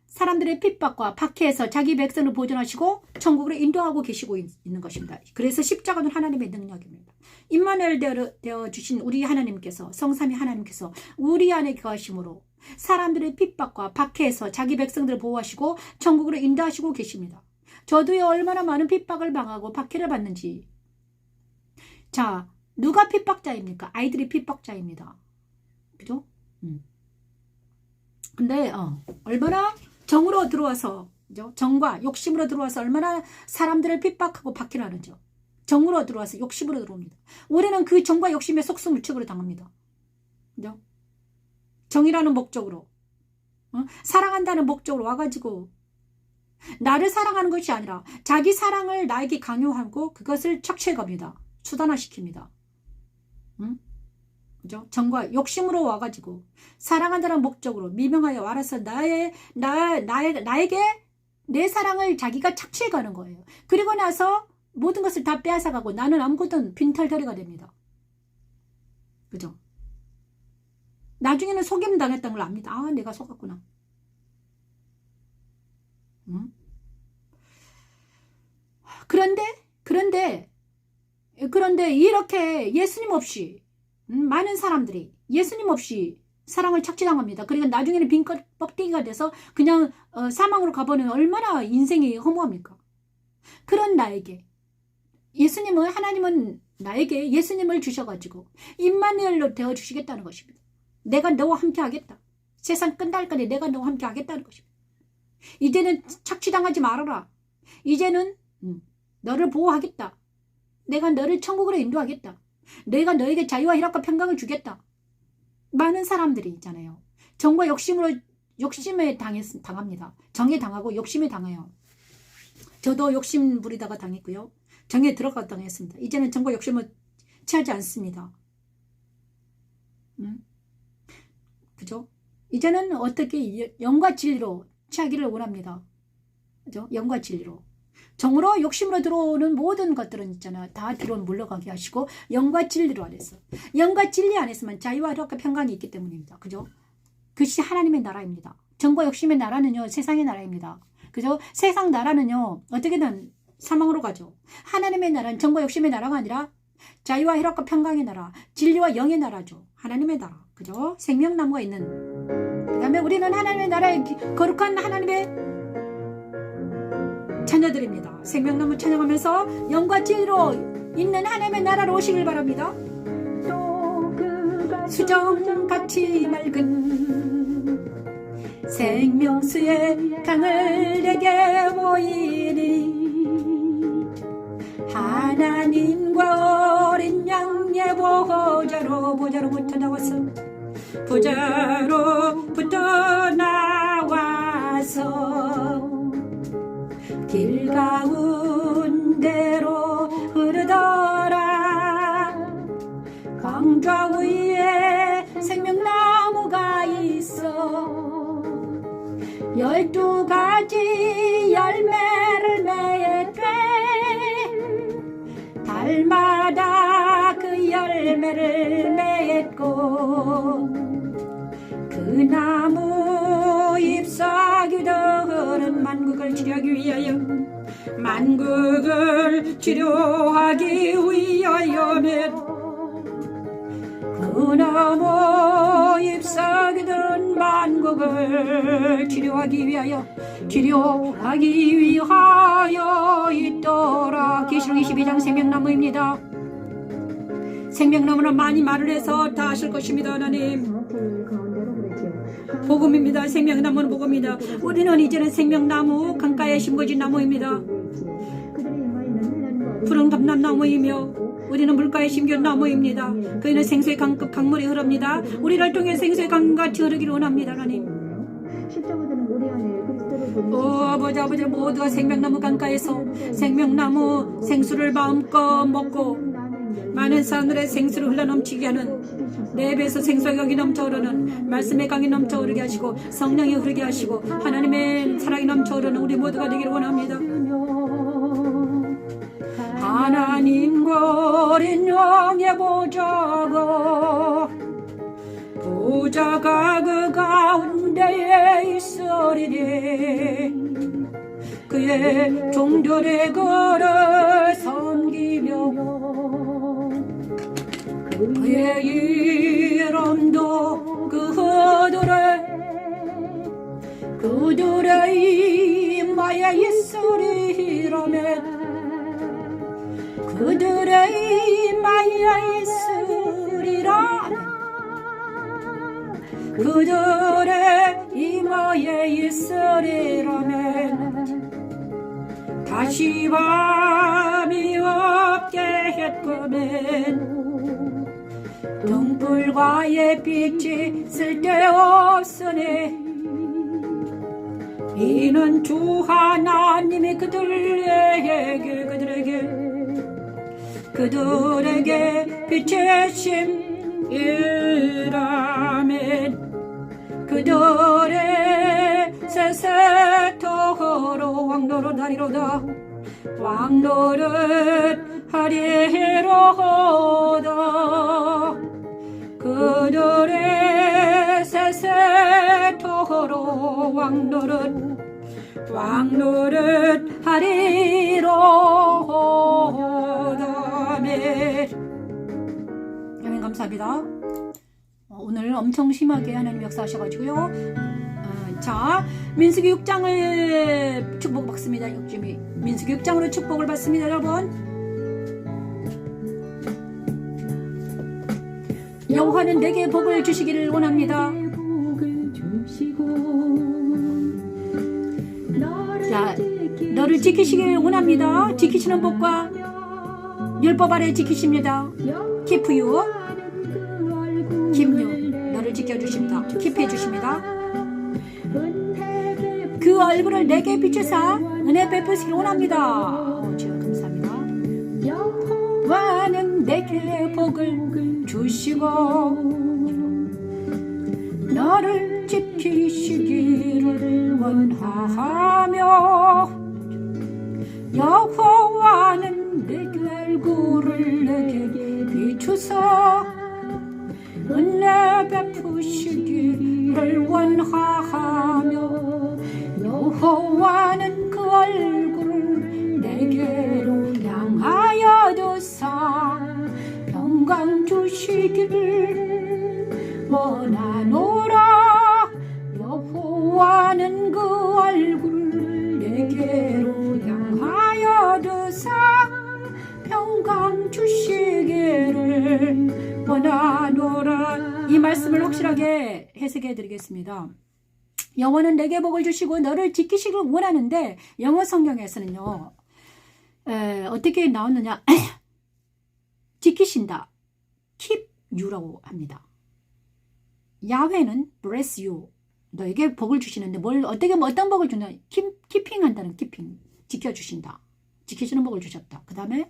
사람들의 핍박과 박해에서 자기 백성을 보존하시고 천국으로 인도하고 계시고 있는 것입니다. 그래서 십자가는 하나님의 능력입니다. 임마누엘 되어 주신 우리 하나님께서 성삼위 하나님께서 우리 안에 거하심으로 사람들의 핍박과 박해에서 자기 백성들을 보호하시고 천국으로 인도하시고 계십니다. 저도요 얼마나 많은 핍박을 당하고 박해를 받는지. 자, 누가 핍박자입니까? 아이들이 핍박자입니다. 그죠? 근데 얼마나 정으로 들어와서, 그죠? 정과 욕심으로 들어와서 얼마나 사람들을 핍박하고 박해하는죠. 정으로 들어와서 욕심으로 들어옵니다. 우리는 그 정과 욕심의 속수무책으로 당합니다. 그죠? 정이라는 목적으로, 사랑한다는 목적으로 와가지고 나를 사랑하는 것이 아니라 자기 사랑을 나에게 강요하고 그것을 착취해 갑니다. 수단화시킵니다. 그죠? 정과 욕심으로 와가지고 사랑한다는 목적으로 미명하여 알아서 나에게 내 사랑을 자기가 착취해 가는 거예요. 그리고 나서 모든 것을 다 빼앗아가고 나는 아무것도 빈털터리가 됩니다. 그죠? 나중에는 속임 당했다는 걸 압니다. 아, 내가 속았구나. 그런데 이렇게 예수님 없이 많은 사람들이 예수님 없이 사랑을 착취당합니다. 그러니까 나중에는 빈 껍데기가 돼서 그냥 사망으로 가버리면 얼마나 인생이 허무합니까? 그런 나에게 하나님은 나에게 예수님을 주셔가지고 임마누엘로 되어주시겠다는 것입니다. 내가 너와 함께 하겠다. 세상 끝날까지 내가 너와 함께 하겠다는 것입니다. 이제는 착취당하지 말아라. 이제는 너를 보호하겠다. 내가 너를 천국으로 인도하겠다. 내가 너에게 자유와 희락과 평강을 주겠다. 많은 사람들이 있잖아요. 정과 욕심에 당합니다. 정에 당하고 욕심에 당해요. 저도 욕심 부리다가 당했고요. 정에 들어가 당했습니다. 이제는 정과 욕심을 취하지 않습니다. 그죠? 이제는 어떻게 영과 진리로 취하기를 원합니다. 그죠? 영과 진리로. 정으로 욕심으로 들어오는 모든 것들은 있잖아요. 다 뒤로 물러가게 하시고 영과 진리로 안에서. 영과 진리 안에서만 자유와 희락과 평강이 있기 때문입니다. 그죠? 그것이 하나님의 나라입니다. 정과 욕심의 나라는요. 세상의 나라입니다. 그죠? 세상 나라는요. 어떻게든 사망으로 가죠. 하나님의 나라는 정과 욕심의 나라가 아니라 자유와 희락과 평강의 나라, 진리와 영의 나라죠. 하나님의 나라. 그죠? 생명나무가 있는. 그 다음에 우리는 하나님의 나라의 거룩한 하나님의 자녀들입니다. 생명나무 찬양하면서 영과 진리로 있는 하나님의 나라로 오시길 바랍니다. 수정같이 맑은 생명수의 강을 내게 보이니 하나님과 어린 양의 보좌로부터 나와서 길 가운데로 흐르더라. 강좌 위에 생명나무가 있어 12가지 열매를 맺되 달마다 그 열매를 맺고 그 나무 잎사귀들은 만국을 치료하기 위하여 그 나무 잎사귀들은 만국을 치료하기 위하여 있더라. 계시록 22장 생명나무입니다. 생명나무는 많이 말을 해서 다 하실 것입니다. 하나님 복음입니다. 생명나무는 복음입니다. 우리는 이제는 생명나무 강가에 심겨진 나무입니다. 푸른 감람나무이며 우리는 물가에 심겨진 나무입니다. 그이는 생수의 강물이 흐릅니다. 우리를 통해 생수의 강같이 흐르기를 원합니다. 하나님 아버지 모두가 생명나무 강가에서 생명나무 생수를 마음껏 먹고 많은 사람들의 생수를 흘러넘치게 하는 내 배에서 생수의 강이 넘쳐오르는 말씀의 강이 넘쳐오르게 하시고 성령이 흐르게 하시고 하나님의 사랑이 넘쳐오르는 우리 모두가 되기를 원합니다. 하나님과 어린 양의 보좌가 그 가운데에 있으리니 그의 종들의 그를 섬기며 그의 이름도 그들의 임마에 있으리라며 그 그들의 이마에 있으리라. 그들의 이마에 있으리라면 다시 밤이 없게 했거든. 등불과의 빛이 쓸데없으니 이는 주 하나님이 그들에게 빛이심이라면 그들의 세세토록 왕노릇하리로다. 왕노릇하리로다. 그들의 세세토록 왕노릇하리로다. 아멘. 감사합니다. 오늘 엄청 심하게 하나님 역사하셔가지고요. 자, 민수기 6장을 축복받습니다. 민수기 6장으로 축복을 받습니다, 여러분. 여호와는 내게 복을 주시기를 원합니다. 자, 너를 지키시기를 원합니다. 지키시는 복과 율법 아래 지키십니다. Keep you, 너를 지켜주십니다. Keep 해주십니다. 그 얼굴을 내게 비추사 은혜 베푸시기를 원합니다. 주여 감사합니다. 여호와는 내게 복을 주시고 너를 지키시기를 원하며 여호와는 내게 얼굴을 내게 비추사 은혜 베푸시기를 원하며 여호와는 그 얼굴을 내게로 향하여 두사 평강 주시기를 원하노라. 여호와는 그 얼굴을 내게로 향하여 두사 평강 주시기를 원하노라. 이 말씀을 확실하게 해석해 드리겠습니다. 여호와는 내게 복을 주시고 너를 지키시길 원하는데 영어 성경에서는요 어떻게 나왔느냐 지키신다 keep you라고 합니다. 야훼는 bless you 너에게 복을 주시는데 어떤 복을 주냐 keeping 한다는 keeping 지켜주신다 지키시는 복을 주셨다. 그 다음에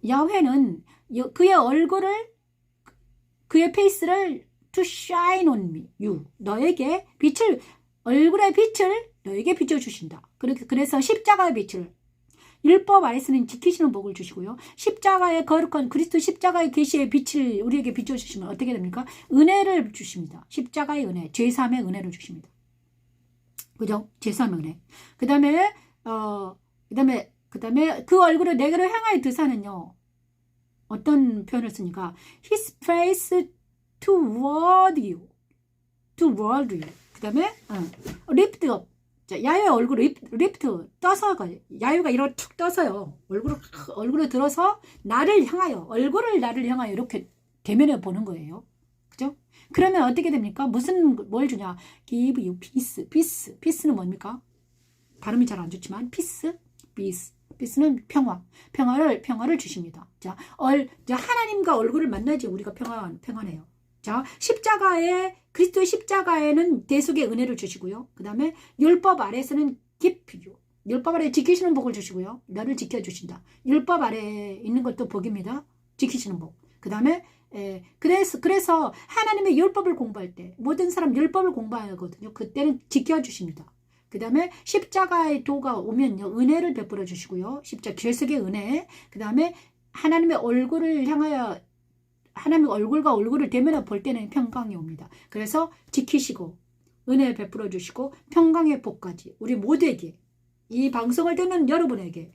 야훼는 그의 얼굴을 그의 페이스를 to shine on me you 너에게 빛을 얼굴의 빛을 너에게 비춰주신다. 그래서 십자가의 빛을 율법 아래서는 지키시는 복을 주시고요. 십자가의 거룩한 그리스도 십자가의 계시의 빛을 우리에게 비춰주시면 어떻게 됩니까? 은혜를 주십니다. 십자가의 은혜, 죄사함의 은혜를 주십니다. 그죠? 죄사함의 은혜. 그 다음에 그 얼굴을 내게로 향하여 드사는요. 어떤 표현을 쓰니까 His face toward you. toward you. 그 다음에 lift up. 자, 야유의 얼굴을 리프트 떠서 야유가 이렇게 툭 떠서요. 얼굴을 들어서 얼굴을 나를 향하여 이렇게 대면해 보는 거예요. 그죠? 그러면 어떻게 됩니까? 뭘 주냐? Give you peace. peace는 뭡니까? 발음이 잘 안 좋지만 peace는 평화를 주십니다. 자, 하나님과 얼굴을 만나지 우리가 평안해요. 자, 그리스도의 십자가에는 대속의 은혜를 주시고요. 그 다음에 율법 아래에서는 기피요. 율법 아래 지키시는 복을 주시고요. 너를 지켜주신다. 율법 아래에 있는 것도 복입니다. 지키시는 복. 그 다음에 그래서 하나님의 율법을 공부할 때 모든 사람 율법을 공부하거든요. 그때는 지켜주십니다. 그 다음에 십자가의 도가 오면요. 은혜를 베풀어 주시고요. 죄속의 은혜. 그 다음에 하나님의 얼굴을 향하여 하나님의 얼굴과 얼굴을 대면해 볼 때는 평강이 옵니다. 그래서 지키시고 은혜 베풀어 주시고 평강의 복까지 우리 모두에게 이 방송을 듣는 여러분에게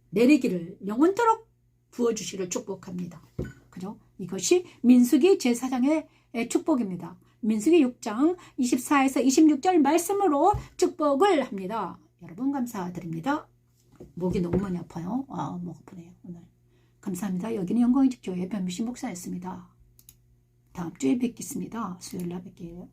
내리기를 영원토록 부어주시기를 축복합니다. 그죠? 이것이 민수기 제사장의 축복입니다. 민수기 6장 24에서 26절 말씀으로 축복을 합니다. 여러분 감사드립니다. 목이 너무 많이 아파요. 목 아프네요 오늘. 감사합니다. 여기는 영광의 집 교회 변미신 목사였습니다. 다음 주에 뵙겠습니다. 수요일 날 뵐게요.